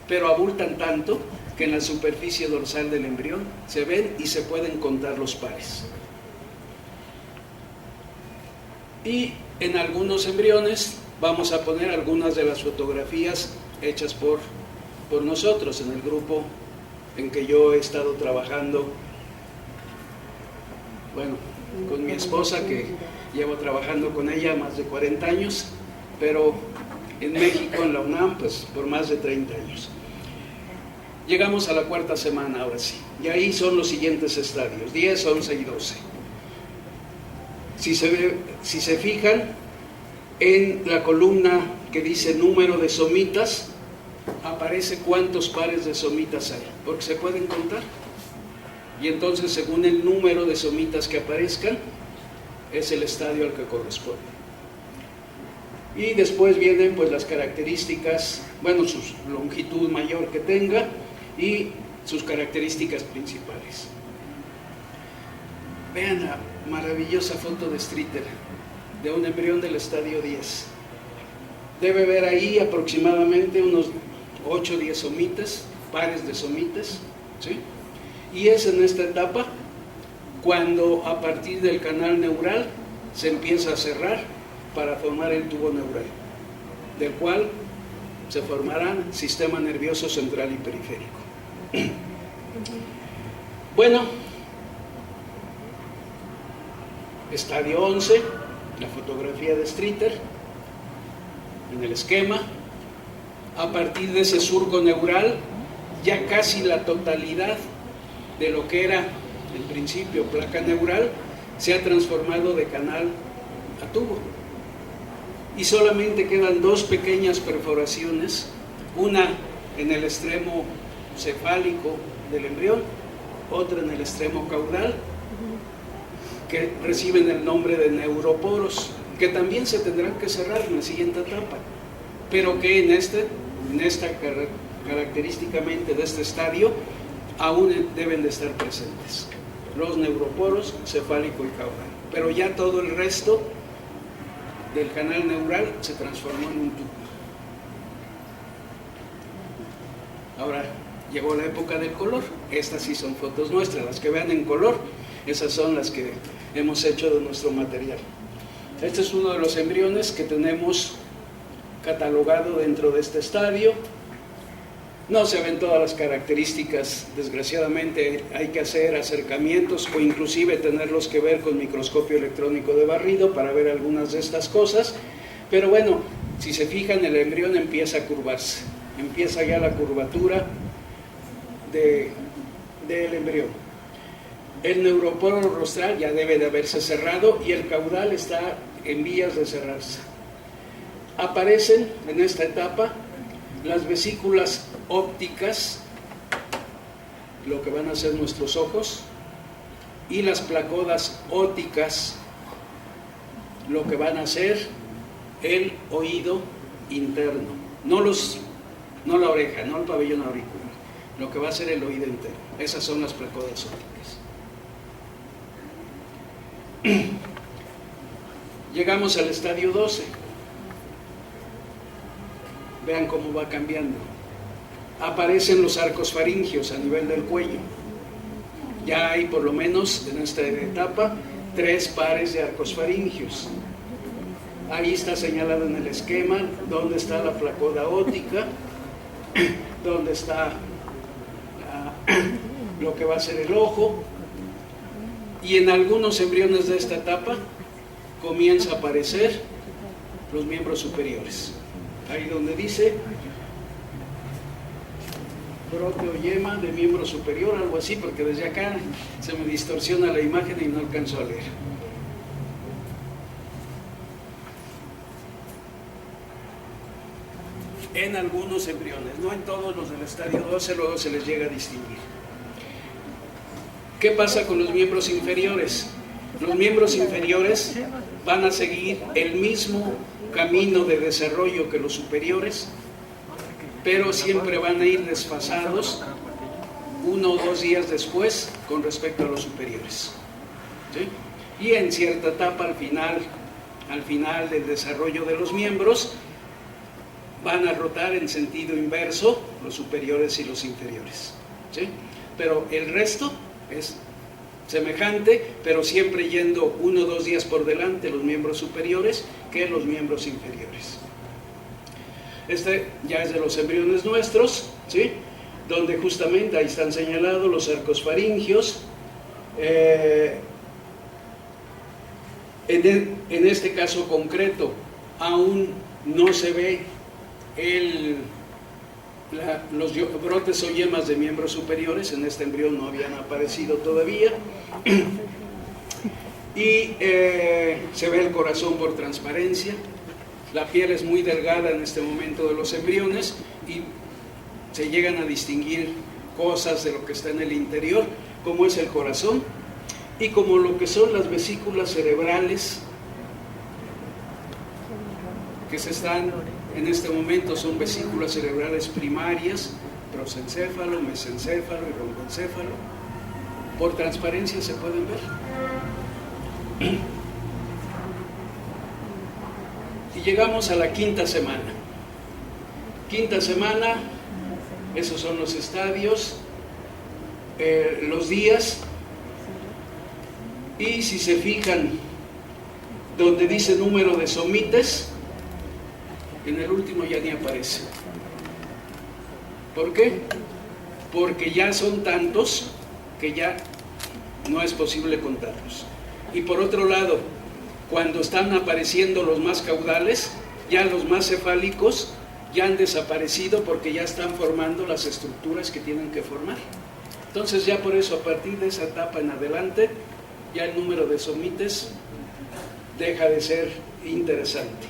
pero abultan tanto que en la superficie dorsal del embrión se ven y se pueden contar los pares. Y en algunos embriones vamos a poner algunas de las fotografías hechas por nosotros en el grupo en que yo he estado trabajando, bueno, con mi esposa, que llevo trabajando con ella más de 40 años, pero en México, en la UNAM, pues por más de 30 años. Llegamos a la 4ª semana ahora sí, y ahí son los siguientes estadios, 10, 11 y 12. Si se fijan en la columna que dice número de somitas, aparece cuántos pares de somitas hay, porque se pueden contar. Y entonces, según el número de somitas que aparezcan, es el estadio al que corresponde. Y después vienen pues las características, bueno, su longitud mayor que tenga y sus características principales. Vean la maravillosa foto de Streeter de un embrión del estadio 10. Debe ver ahí aproximadamente unos 8 o 10 somitas, pares de somitas, ¿sí? Y es en esta etapa cuando a partir del canal neural se empieza a cerrar para formar el tubo neural, del cual se formarán sistema nervioso central y periférico. Bueno, estadio 11, la fotografía de Streeter en el esquema. A partir de ese surco neural, ya casi la totalidad de lo que era en principio placa neural se ha transformado de canal a tubo, y solamente quedan 2 pequeñas perforaciones, una en el extremo cefálico del embrión, otra en el extremo caudal, que reciben el nombre de neuroporos, que también se tendrán que cerrar en la siguiente etapa, pero que en esta característicamente de este estadio aún deben de estar presentes. los neuroporos cefálico y caudal. Pero ya todo el resto del canal neural se transformó en un tubo. Ahora llegó la época del color. Estas sí son fotos nuestras, las que vean en color, esas son las que hemos hecho de nuestro material. Este es uno de los embriones que tenemos catalogado dentro de este estadio. No se ven todas las características, desgraciadamente hay que hacer acercamientos o inclusive tenerlos que ver con microscopio electrónico de barrido para ver algunas de estas cosas, pero bueno, si se fijan, el embrión empieza a curvarse, empieza ya la curvatura del embrión. El neuroporo rostral ya debe de haberse cerrado y el caudal está en vías de cerrarse. Aparecen en esta etapa las vesículas ópticas, lo que van a ser nuestros ojos, y las placodas ópticas, lo que van a ser el oído interno, no la oreja, no el pabellón auricular, lo que va a ser el oído interno. Esas son las placodas ópticas. Llegamos al estadio 12. Vean cómo va cambiando. Aparecen los arcos faringios a nivel del cuello. Ya hay por lo menos en esta etapa 3 pares de arcos faringios. Ahí está señalado en el esquema dónde está la placoda óptica, dónde está lo que va a ser el ojo, y en algunos embriones de esta etapa comienza a aparecer los miembros superiores. Ahí donde dice brote o yema de miembro superior, algo así, porque desde acá se me distorsiona la imagen y no alcanzo a leer. En algunos embriones, no en todos los del estadio 12, luego se les llega a distinguir. ¿Qué pasa con los miembros inferiores? Los miembros inferiores van a seguir el mismo camino de desarrollo que los superiores, pero siempre van a ir desfasados 1 o 2 días después con respecto a los superiores. ¿Sí? Y en cierta etapa, al final del desarrollo de los miembros, van a rotar en sentido inverso los superiores y los inferiores. ¿Sí? Pero el resto es semejante, pero siempre yendo 1 o 2 días por delante los miembros superiores que los miembros inferiores. Este ya es de los embriones nuestros, ¿sí? Donde justamente ahí están señalados los arcos faringios. En este caso concreto aún no se ve los brotes o yemas de miembros superiores. En este embrión no habían aparecido todavía. Y se ve el corazón por transparencia. La piel es muy delgada en este momento de los embriones y se llegan a distinguir cosas de lo que está en el interior, como es el corazón y como lo que son las vesículas cerebrales que se están en este momento. Son vesículas cerebrales primarias, prosencéfalo, mesencéfalo y romboencéfalo. Por transparencia se pueden ver. Y llegamos a la 5ª semana. 5ª semana, esos son los estadios, los días, y si se fijan, donde dice número de somites, en el último ya ni aparece. ¿Por qué? Porque ya son tantos que ya no es posible contarlos. Y por otro lado, cuando están apareciendo los más caudales, ya los más cefálicos ya han desaparecido porque ya están formando las estructuras que tienen que formar. Entonces ya por eso, a partir de esa etapa en adelante, ya el número de somites deja de ser interesante.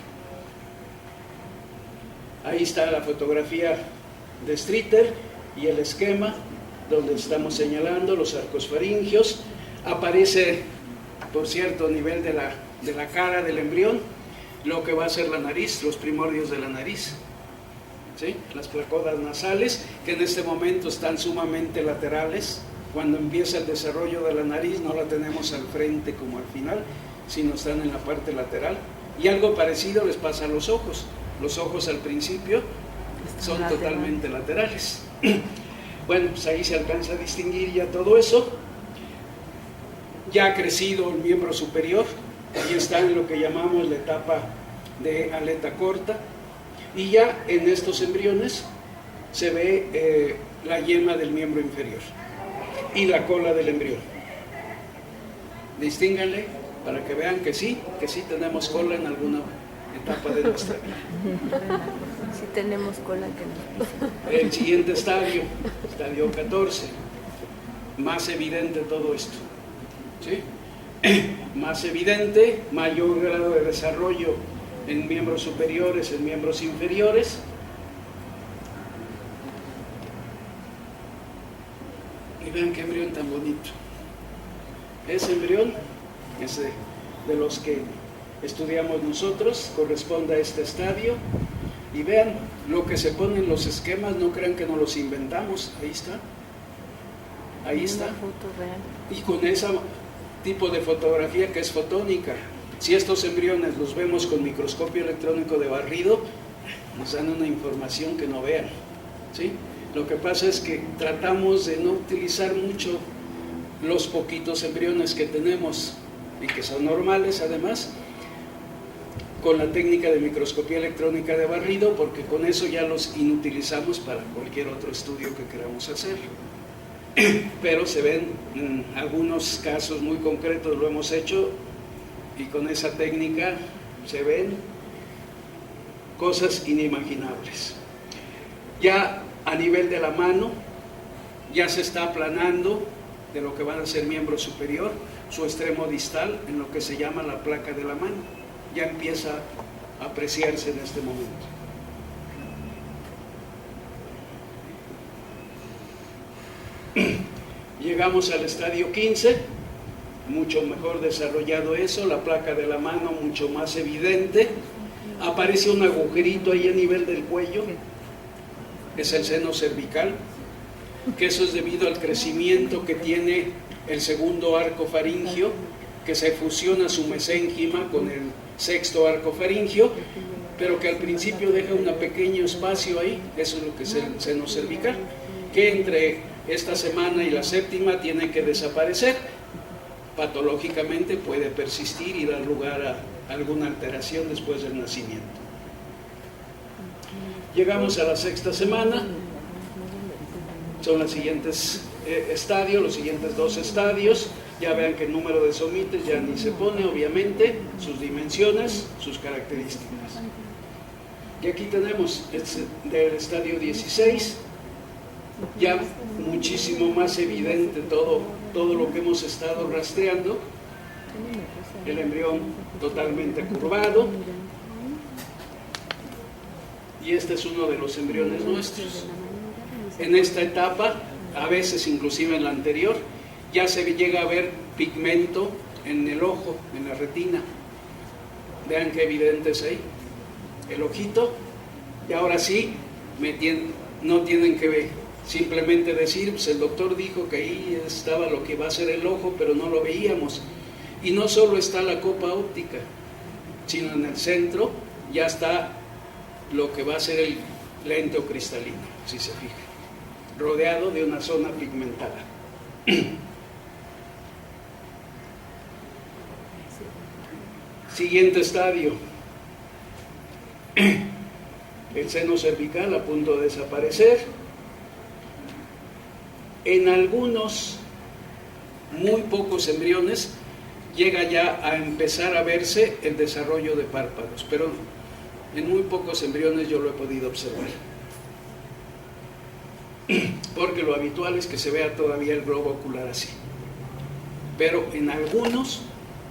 Ahí está la fotografía de Streeter y el esquema donde estamos señalando los arcos faringios. Aparece, por cierto, a nivel de la cara del embrión, lo que va a ser la nariz, los primordios de la nariz, ¿sí? Las placodas nasales, que en este momento están sumamente laterales, Cuando empieza el desarrollo de la nariz no la tenemos al frente como al final, sino están en la parte lateral. Y algo parecido les pasa a los ojos. Los ojos al principio son totalmente laterales. Bueno, pues ahí se alcanza a distinguir ya todo eso. Ya ha crecido el miembro superior, ahí está en lo que llamamos la etapa de aleta corta, y ya en estos embriones se ve la yema del miembro inferior y la cola del embrión. Distínganle para que vean que sí tenemos cola en alguna etapa de nuestra vida. Sí tenemos cola que nos pisa. El siguiente estadio 14, más evidente todo esto, ¿sí? Más evidente, mayor grado de desarrollo en miembros superiores, en miembros inferiores. Y vean qué embrión tan bonito. Ese embrión es de los que estudiamos nosotros, corresponde a este estadio. Y vean lo que se pone en los esquemas, no crean que nos los inventamos. Ahí está. Ahí está. Y con ese tipo de fotografía que es fotónica. Si estos embriones los vemos con microscopio electrónico de barrido, nos dan una información que no vean, ¿sí? Lo que pasa es que tratamos de no utilizar mucho los poquitos embriones que tenemos y que son normales además, con la técnica de microscopía electrónica de barrido, porque con eso ya los inutilizamos para cualquier otro estudio que queramos hacer. Pero se ven en algunos casos muy concretos, lo hemos hecho, y con esa técnica se ven cosas inimaginables. Ya a nivel de la mano, ya se está aplanando de lo que van a ser miembro superior, su extremo distal, en lo que se llama la placa de la mano. Ya empieza a apreciarse en este momento. Llegamos al estadio 15, mucho mejor desarrollado eso, la placa de la mano mucho más evidente. Aparece un agujerito ahí a nivel del cuello, es el seno cervical, que eso es debido al crecimiento que tiene el segundo arco faríngeo, que se fusiona su mesénquima con el sexto arco faríngeo, pero que al principio deja un pequeño espacio ahí, eso es lo que es el seno cervical, que entre esta semana y la séptima tiene que desaparecer. Patológicamente puede persistir y dar lugar a alguna alteración después del nacimiento. Llegamos a la sexta semana, son los siguientes estadios, los siguientes 2 estadios. Ya vean que el número de somites ya ni se pone, obviamente, sus dimensiones, sus características. Y aquí tenemos del estadio 16, ya muchísimo más evidente todo lo que hemos estado rastreando. El embrión totalmente curvado. Y este es uno de los embriones nuestros. En esta etapa, a veces inclusive en la anterior, ya se llega a ver pigmento en el ojo, en la retina. Vean qué evidente es ahí. El ojito, y ahora sí, no tienen que simplemente decir, pues el doctor dijo que ahí estaba lo que va a ser el ojo, pero no lo veíamos. Y no solo está la copa óptica, sino en el centro ya está lo que va a ser el lente o cristalino, si se fijan, rodeado de una zona pigmentada. Siguiente estadio, el seno cervical a punto de desaparecer. En algunos, muy pocos embriones, llega ya a empezar a verse el desarrollo de párpados, pero en muy pocos embriones yo lo he podido observar. Porque lo habitual es que se vea todavía el globo ocular así. Pero en algunos,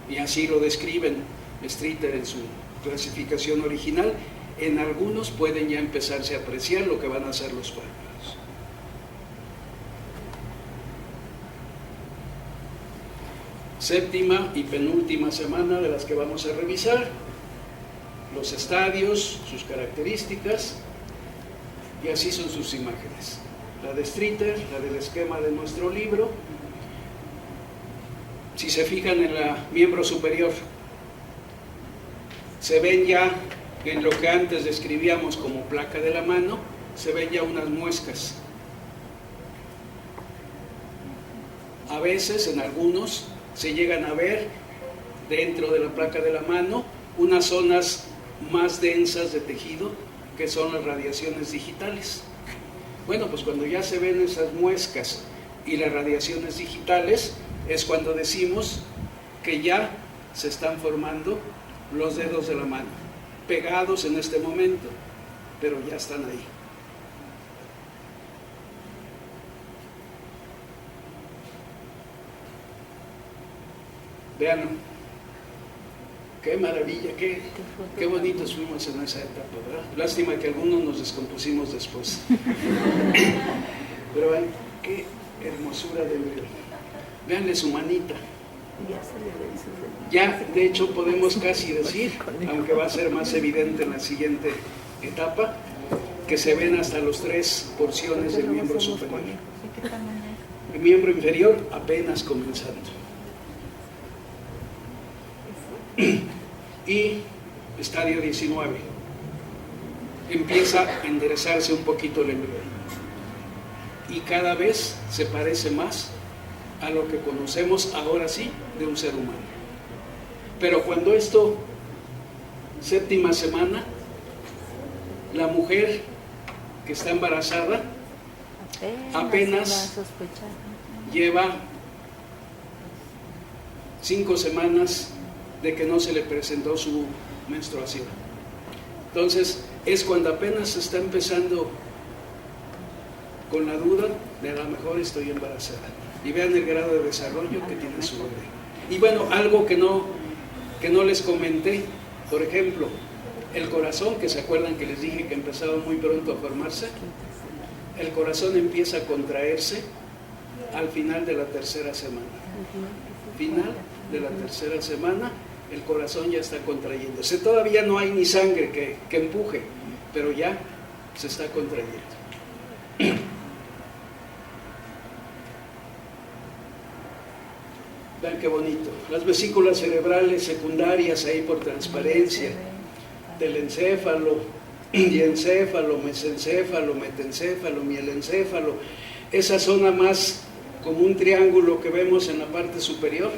y así lo describen Streeter en su clasificación original, en algunos pueden ya empezarse a apreciar lo que van a ser los párpados. Séptima y penúltima semana de las que vamos a revisar, los estadios, sus características, y así son sus imágenes. la de Streeter, la del esquema de nuestro libro. Si se fijan en la miembro superior, se ven ya en lo que antes describíamos como placa de la mano, se ven ya unas muescas. A veces, en algunos, se llegan a ver dentro de la placa de la mano unas zonas más densas de tejido, que son las radiaciones digitales. Bueno, pues cuando ya se ven esas muescas y las radiaciones digitales, es cuando decimos que ya se están formando los dedos de la mano, pegados en este momento, pero ya están ahí. Vean, qué maravilla, qué bonitos fuimos en esa etapa, ¿verdad? Lástima que algunos nos descompusimos después. Pero vean, qué hermosura de embrión. Veanle su manita. Ya, de hecho, podemos casi decir, aunque va a ser más evidente en la siguiente etapa, que se ven hasta las 3 porciones del miembro superior. El miembro inferior apenas comenzando. Y estadio 19, empieza a enderezarse un poquito el embrión y cada vez se parece más a lo que conocemos ahora sí de un ser humano. Pero cuando esto, 7ª semana, la mujer que está embarazada apenas lleva 5 semanas de que no se le presentó su menstruación. Entonces, es cuando apenas se está empezando con la duda de a lo mejor estoy embarazada. Y vean el grado de desarrollo que tiene su bebé. Y bueno, algo que no les comenté, por ejemplo, el corazón, que se acuerdan que les dije que empezaba muy pronto a formarse, el corazón empieza a contraerse al final de la 3ª semana. Final de la 3ª semana, el corazón ya está contrayéndose. Todavía no hay ni sangre que empuje, pero ya se está contrayendo. Vean qué bonito. Las vesículas cerebrales secundarias ahí por transparencia, telencéfalo, diencéfalo, mesencéfalo, metencéfalo, mielencéfalo. Esa zona más como un triángulo que vemos en la parte superior.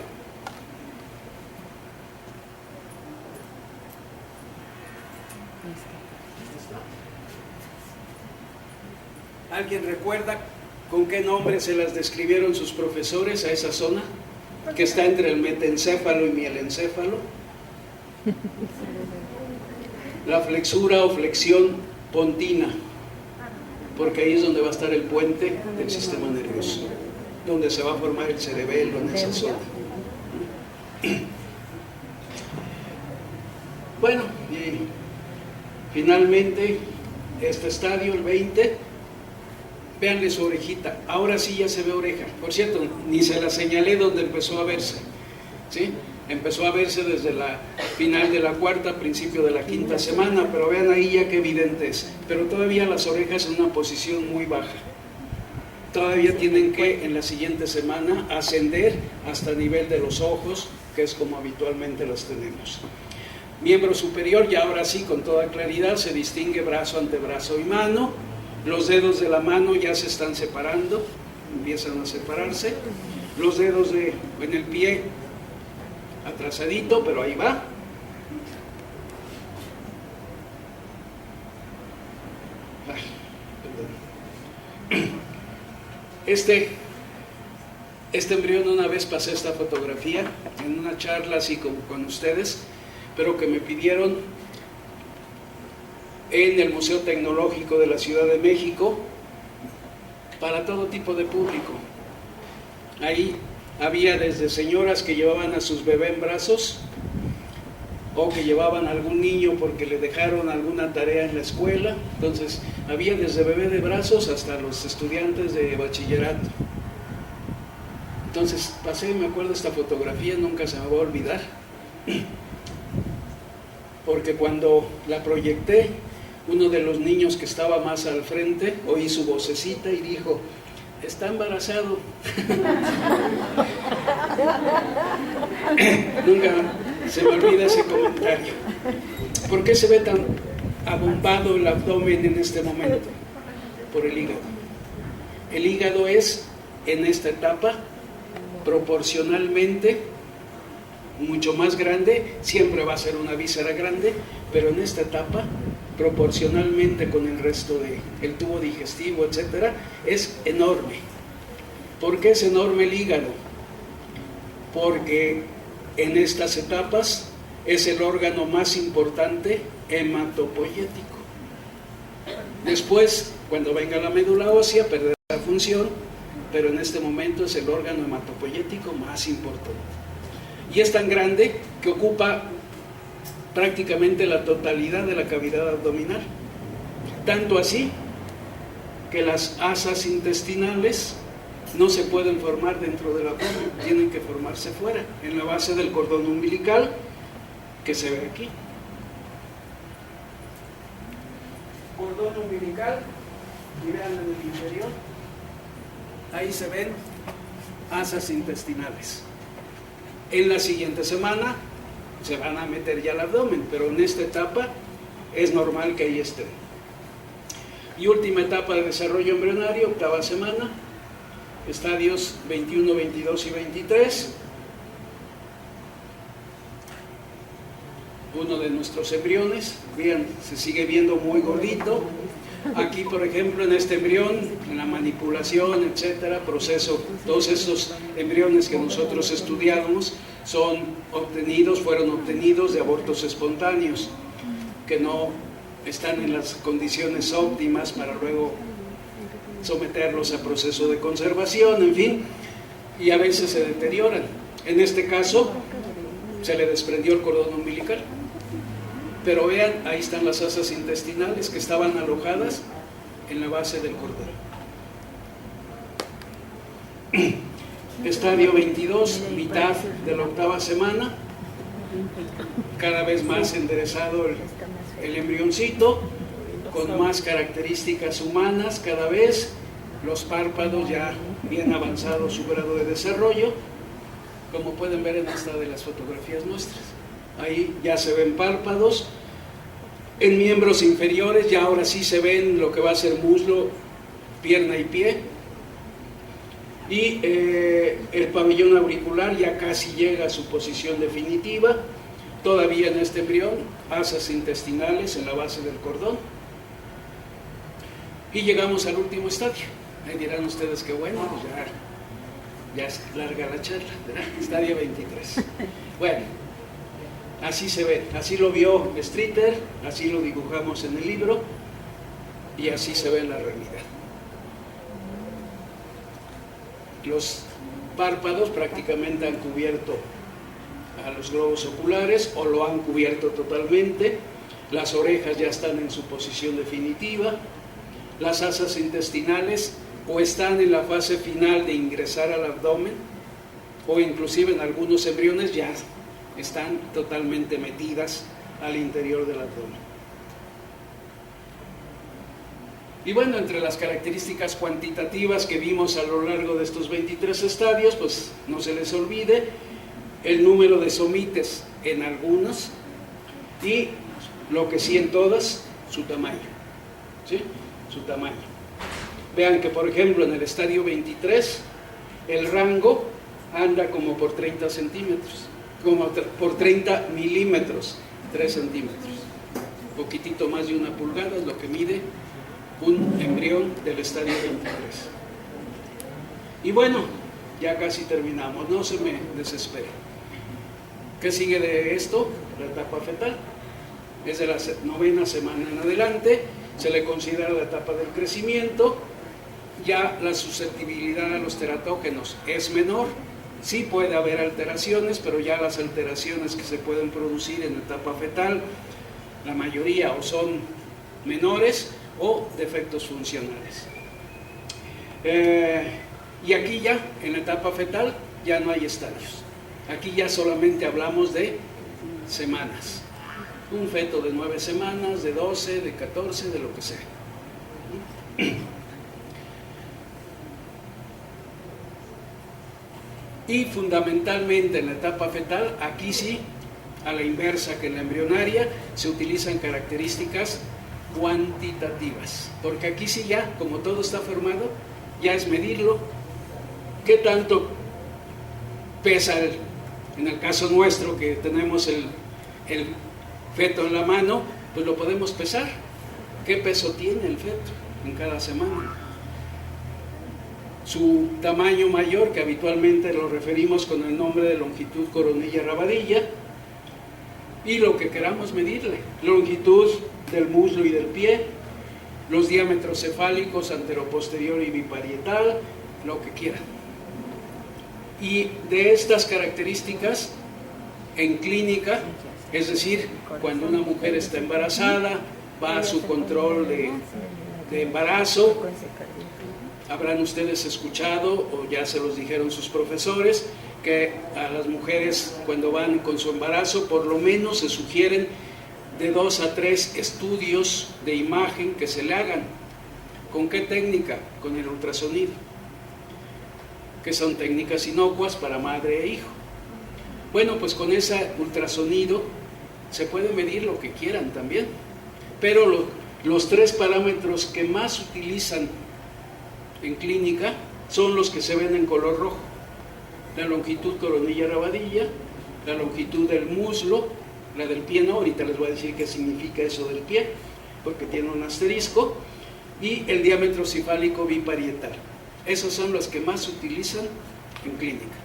¿Alguien recuerda con qué nombre se las describieron sus profesores a esa zona? Que está entre el metencéfalo y mielencéfalo. La flexura o flexión pontina, porque ahí es donde va a estar el puente del sistema nervioso, donde se va a formar el cerebelo en esa zona. Bueno, y finalmente este estadio, el 20, véanle su orejita. Ahora sí ya se ve oreja. Por cierto, ni se la señalé donde empezó a verse, ¿sí? Empezó a verse desde la final de la 4ª, principio de la 5ª semana, pero vean ahí ya qué evidente es. Pero todavía las orejas en una posición muy baja. Todavía tienen que en la siguiente semana ascender hasta el nivel de los ojos, que es como habitualmente las tenemos. Miembro superior, ya ahora sí con toda claridad se distingue brazo, antebrazo y mano. Los dedos de la mano ya se están separando, empiezan a separarse. Los dedos en el pie atrasadito, pero ahí va. Ay, perdón. Este embrión, una vez pasé esta fotografía en una charla así como con ustedes, pero que me pidieron en el Museo Tecnológico de la Ciudad de México para todo tipo de público. Ahí había desde señoras que llevaban a sus bebés en brazos o que llevaban a algún niño porque le dejaron alguna tarea en la escuela. Entonces había desde bebé de brazos hasta los estudiantes de bachillerato. Entonces pasé, me acuerdo esta fotografía, nunca se me va a olvidar, porque cuando la proyecté Uno de los niños que estaba más al frente oí su vocecita y dijo: está embarazado. Nunca se me olvida ese comentario. ¿Por qué se ve tan abombado el abdomen en este momento? Por el hígado. El hígado es, en esta etapa, proporcionalmente mucho más grande. Siempre va a ser una víscera grande, pero en esta etapa, proporcionalmente con el resto del tubo digestivo, etcétera, es enorme. ¿Por qué es enorme el hígado? Porque en estas etapas es el órgano más importante hematopoyético. Después, cuando venga la médula ósea, perderá la función, pero en este momento es el órgano hematopoyético más importante. Y es tan grande que ocupa prácticamente la totalidad de la cavidad abdominal. Tanto así que las asas intestinales no se pueden formar dentro del abdomen, tienen que formarse fuera, en la base del cordón umbilical que se ve aquí. Cordón umbilical, y vean en el interior, ahí se ven asas intestinales. En la siguiente semana se van a meter ya al abdomen, pero en esta etapa es normal que ahí estén. Y última etapa de desarrollo embrionario, octava semana, estadios 21, 22 y 23. Uno de nuestros embriones, vean, se sigue viendo muy gordito. Aquí, por ejemplo, en este embrión, en la manipulación, etcétera, proceso, todos esos embriones que nosotros estudiamos fueron obtenidos de abortos espontáneos, que no están en las condiciones óptimas para luego someterlos a proceso de conservación, en fin, y a veces se deterioran. En este caso, se le desprendió el cordón umbilical. Pero vean, ahí están las asas intestinales que estaban alojadas en la base del cordón. Estadio 22, mitad de la octava semana, cada vez más enderezado el embrioncito, con más características humanas cada vez, los párpados ya bien avanzado su grado de desarrollo, como pueden ver en esta de las fotografías nuestras. Ahí ya se ven párpados. En miembros inferiores ya ahora sí se ven lo que va a ser muslo, pierna y pie. Y el pabellón auricular ya casi llega a su posición definitiva. Todavía en este embrión, asas intestinales en la base del cordón. Y llegamos al último estadio. Ahí dirán ustedes que bueno, pues ya es larga la charla, ¿verdad? Estadio 23. Bueno, así se ve, así lo vio Streeter, así lo dibujamos en el libro y así se ve en la realidad. Los párpados prácticamente han cubierto a los globos oculares o lo han cubierto totalmente, las orejas ya están en su posición definitiva, las asas intestinales o están en la fase final de ingresar al abdomen o inclusive en algunos embriones ya están totalmente metidas al interior del abdomen. Y bueno, entre las características cuantitativas que vimos a lo largo de estos 23 estadios, pues no se les olvide el número de somites en algunos y lo que sí en todas, su tamaño, ¿sí? Su tamaño. Vean que por ejemplo en el estadio 23 el rango anda como por 30 centímetros, como por 30 milímetros, 3 centímetros, poquitito más de 1 pulgada es lo que mide un embrión del estadio 23. Y bueno, ya casi terminamos, no se me desespere. ¿Qué sigue de esto? La etapa fetal. Es de la 9ª semana en adelante, se le considera la etapa del crecimiento. Ya la susceptibilidad a los teratógenos es menor, sí puede haber alteraciones, pero ya las alteraciones que se pueden producir en la etapa fetal, la mayoría o son menores o defectos funcionales. Y aquí ya, en la etapa fetal, ya no hay estadios. Aquí ya solamente hablamos de semanas. Un feto de 9 semanas, de 12, de 14, de lo que sea. Y fundamentalmente en la etapa fetal, aquí sí, a la inversa que en la embrionaria, se utilizan características cuantitativas, porque aquí sí ya, como todo está formado, ya es medirlo, qué tanto pesa en el caso nuestro que tenemos el feto en la mano, pues lo podemos pesar, qué peso tiene el feto en cada semana. Su tamaño mayor, que habitualmente lo referimos con el nombre de longitud coronilla rabadilla, y lo que queramos medirle, longitud del muslo y del pie, los diámetros cefálicos anteroposterior y biparietal, lo que quieran. Y de estas características, en clínica, es decir, cuando una mujer está embarazada, va a su control de embarazo, habrán ustedes escuchado o ya se los dijeron sus profesores que a las mujeres cuando van con su embarazo por lo menos se sugieren de 2 a 3 estudios de imagen que se le hagan. ¿Con qué técnica? Con el ultrasonido, que son técnicas inocuas para madre e hijo. Bueno, pues con ese ultrasonido se puede medir lo que quieran también, pero los 3 parámetros que más utilizan en clínica son los que se ven en color rojo: la longitud coronilla rabadilla, la longitud del muslo, la del pie no, ahorita les voy a decir qué significa eso del pie, porque tiene un asterisco, y el diámetro cefálico biparietal. Esos son los que más se utilizan en clínica.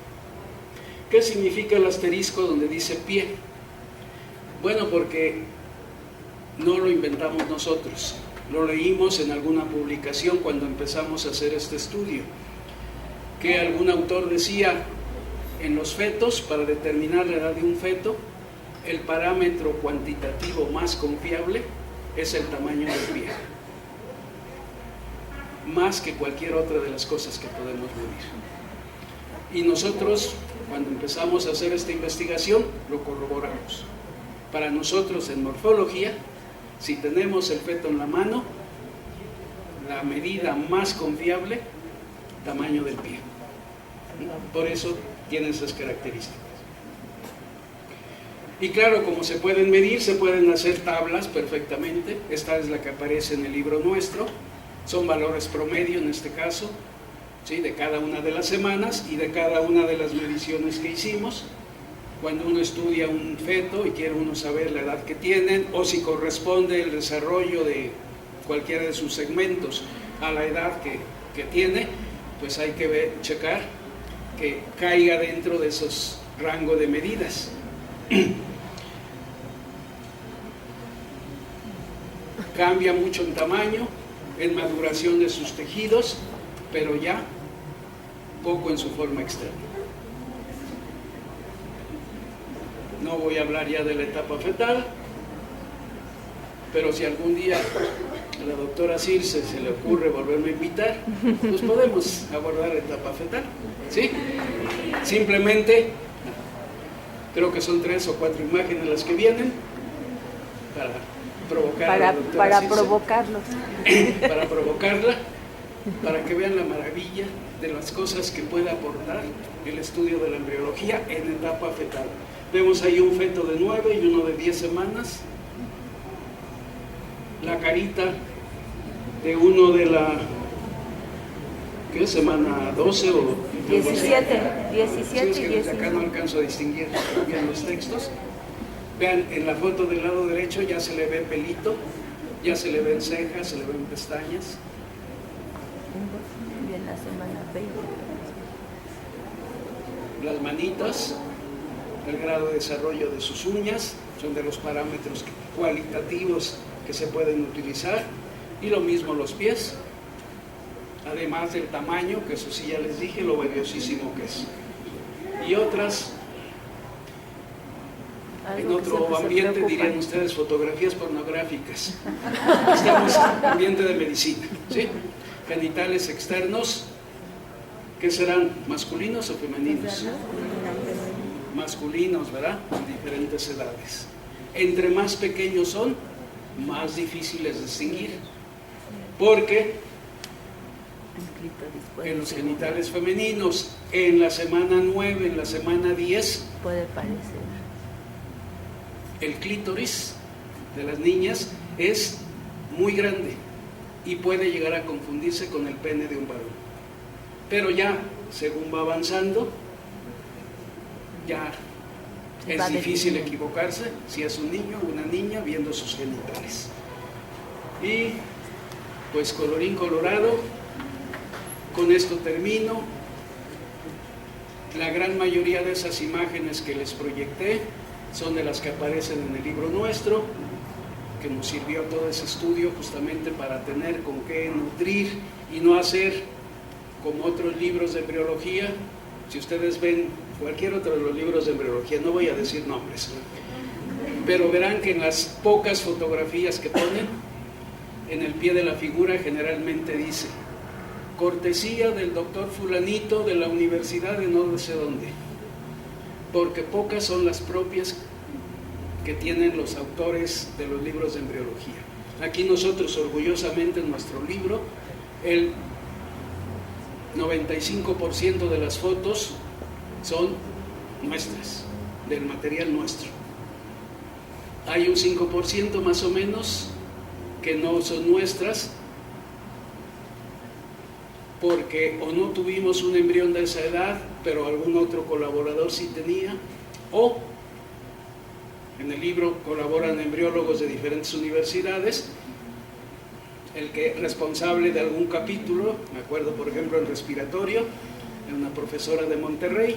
¿Qué significa el asterisco donde dice pie? Bueno, porque no lo inventamos nosotros, lo leímos en alguna publicación cuando empezamos a hacer este estudio, que algún autor decía, en los fetos, para determinar la edad de un feto, el parámetro cuantitativo más confiable es el tamaño del pie, más que cualquier otra de las cosas que podemos medir. Y nosotros, cuando empezamos a hacer esta investigación, lo corroboramos. Para nosotros en morfología, si tenemos el feto en la mano, la medida más confiable, tamaño del pie. Por eso tiene esas características. Y claro, como se pueden medir, se pueden hacer tablas perfectamente. Esta es la que aparece en el libro nuestro. Son valores promedio en este caso, ¿sí?, de cada una de las semanas y de cada una de las mediciones que hicimos. Cuando uno estudia un feto y quiere uno saber la edad que tienen o si corresponde el desarrollo de cualquiera de sus segmentos a la edad que tiene, pues hay que checar que caiga dentro de esos rangos de medidas. Cambia mucho en tamaño, en maduración de sus tejidos, pero ya poco en su forma externa. No voy a hablar ya de la etapa fetal, pero si algún día a la doctora Circe se le ocurre volverme a invitar, pues podemos abordar la etapa fetal, ¿sí? Simplemente, creo que son 3 o 4 imágenes las que vienen para provocar a la doctora para Circe, provocarlos. para provocarla, para que vean la maravilla de las cosas que puede aportar el estudio de la embriología en etapa fetal. Vemos ahí un feto de 9 y uno de 10 semanas, la carita de uno de la, ¿qué? Semana 12 o 17 sí, es y que desde acá 19. no alcanzo a distinguir bien los textos. Vean, en la foto del lado derecho ya se le ve pelito, ya se le ven cejas, se le ven pestañas. Y en la semana 20. Las manitas, el grado de desarrollo de sus uñas, son de los parámetros cualitativos que se pueden utilizar, y lo mismo los pies, además del tamaño, que eso sí ya les dije, lo valiosísimo que es. Y otras, en otro ambiente dirían ustedes fotografías pornográficas. Estamos en ambiente de medicina, ¿sí? Genitales externos, ¿qué serán? ¿Masculinos o femeninos? Masculinos, ¿verdad? En diferentes edades. Entre más pequeños son, más difíciles de distinguir, porque en los genitales femeninos, en la semana 9, en la semana 10, puede parecer. el clítoris de las niñas es muy grande y puede llegar a confundirse con el pene de un varón. Pero ya, según va avanzando, ya es difícil equivocarse si es un niño o una niña viendo sus genitales. Y pues colorín colorado, con esto termino. La gran mayoría de esas imágenes que les proyecté son de las que aparecen en el libro nuestro, que nos sirvió todo ese estudio justamente para tener con qué nutrir y no hacer como otros libros de embriología. Si ustedes ven cualquier otro de los libros de embriología, no voy a decir nombres, pero verán que en las pocas fotografías que ponen, en el pie de la figura generalmente dice: cortesía del doctor fulanito de la universidad de no sé dónde, porque pocas son las propias que tienen los autores de los libros de embriología. Aquí nosotros orgullosamente en nuestro libro, el 95% de las fotos son nuestras, del material nuestro. Hay un 5% más o menos que no son nuestras, porque o no tuvimos un embrión de esa edad, pero algún otro colaborador sí tenía, o en el libro colaboran embriólogos de diferentes universidades, el que responsable de algún capítulo, me acuerdo por ejemplo en respiratorio, una profesora de Monterrey,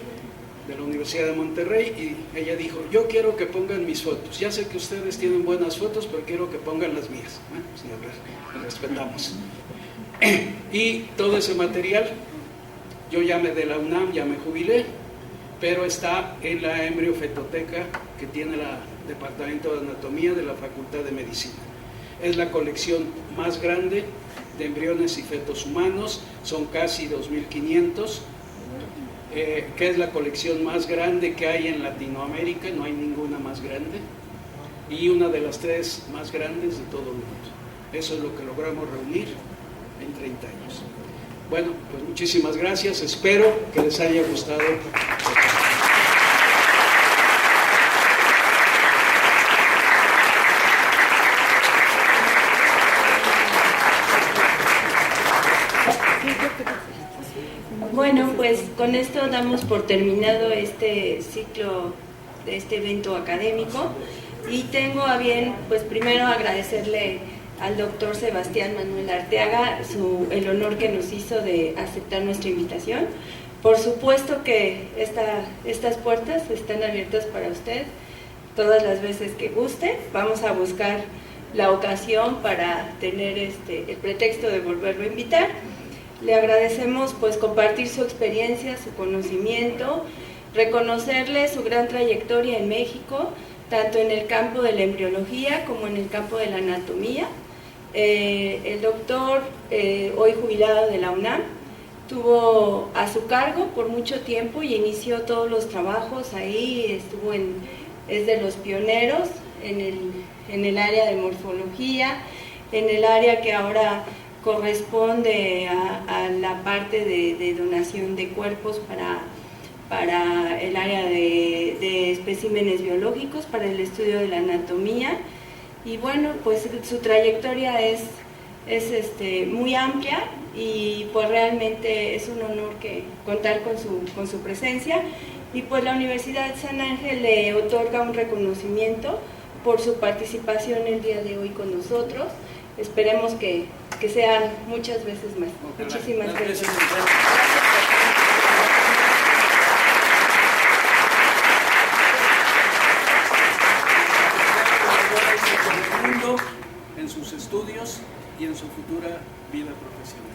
de la Universidad de Monterrey, y ella dijo: yo quiero que pongan mis fotos, ya sé que ustedes tienen buenas fotos, pero quiero que pongan las mías. Bueno, sí, a ver, respetamos. Y todo ese material, yo ya de la UNAM ya me jubilé, pero está en la embriofetoteca que tiene el Departamento de Anatomía de la Facultad de Medicina. Es la colección más grande de embriones y fetos humanos, son casi 2.500, que es la colección más grande que hay en Latinoamérica, no hay ninguna más grande, y una de las 3 más grandes de todo el mundo. Eso es lo que logramos reunir en 30 años. Bueno, pues muchísimas gracias, espero que les haya gustado. Bueno, pues con esto damos por terminado este ciclo de este evento académico, y tengo a bien, pues primero agradecerle al doctor Sebastián Manuel Arteaga el honor que nos hizo de aceptar nuestra invitación. Por supuesto que estas puertas están abiertas para usted todas las veces que guste. Vamos a buscar la ocasión para tener el pretexto de volverlo a invitar. Le agradecemos pues compartir su experiencia, su conocimiento, reconocerle su gran trayectoria en México, tanto en el campo de la embriología como en el campo de la anatomía. El doctor, hoy jubilado de la UNAM, tuvo a su cargo por mucho tiempo y inició todos los trabajos ahí, es de los pioneros en el área de morfología, en el área que ahora corresponde a la parte de donación de cuerpos para el área de especímenes biológicos, para el estudio de la anatomía. Y bueno, pues su trayectoria es muy amplia, y pues realmente es un honor contar con su presencia, y pues la Universidad San Ángel le otorga un reconocimiento por su participación el día de hoy con nosotros. Esperemos que sean muchas veces más. Muchísimas gracias. En sus estudios y en su futura vida profesional.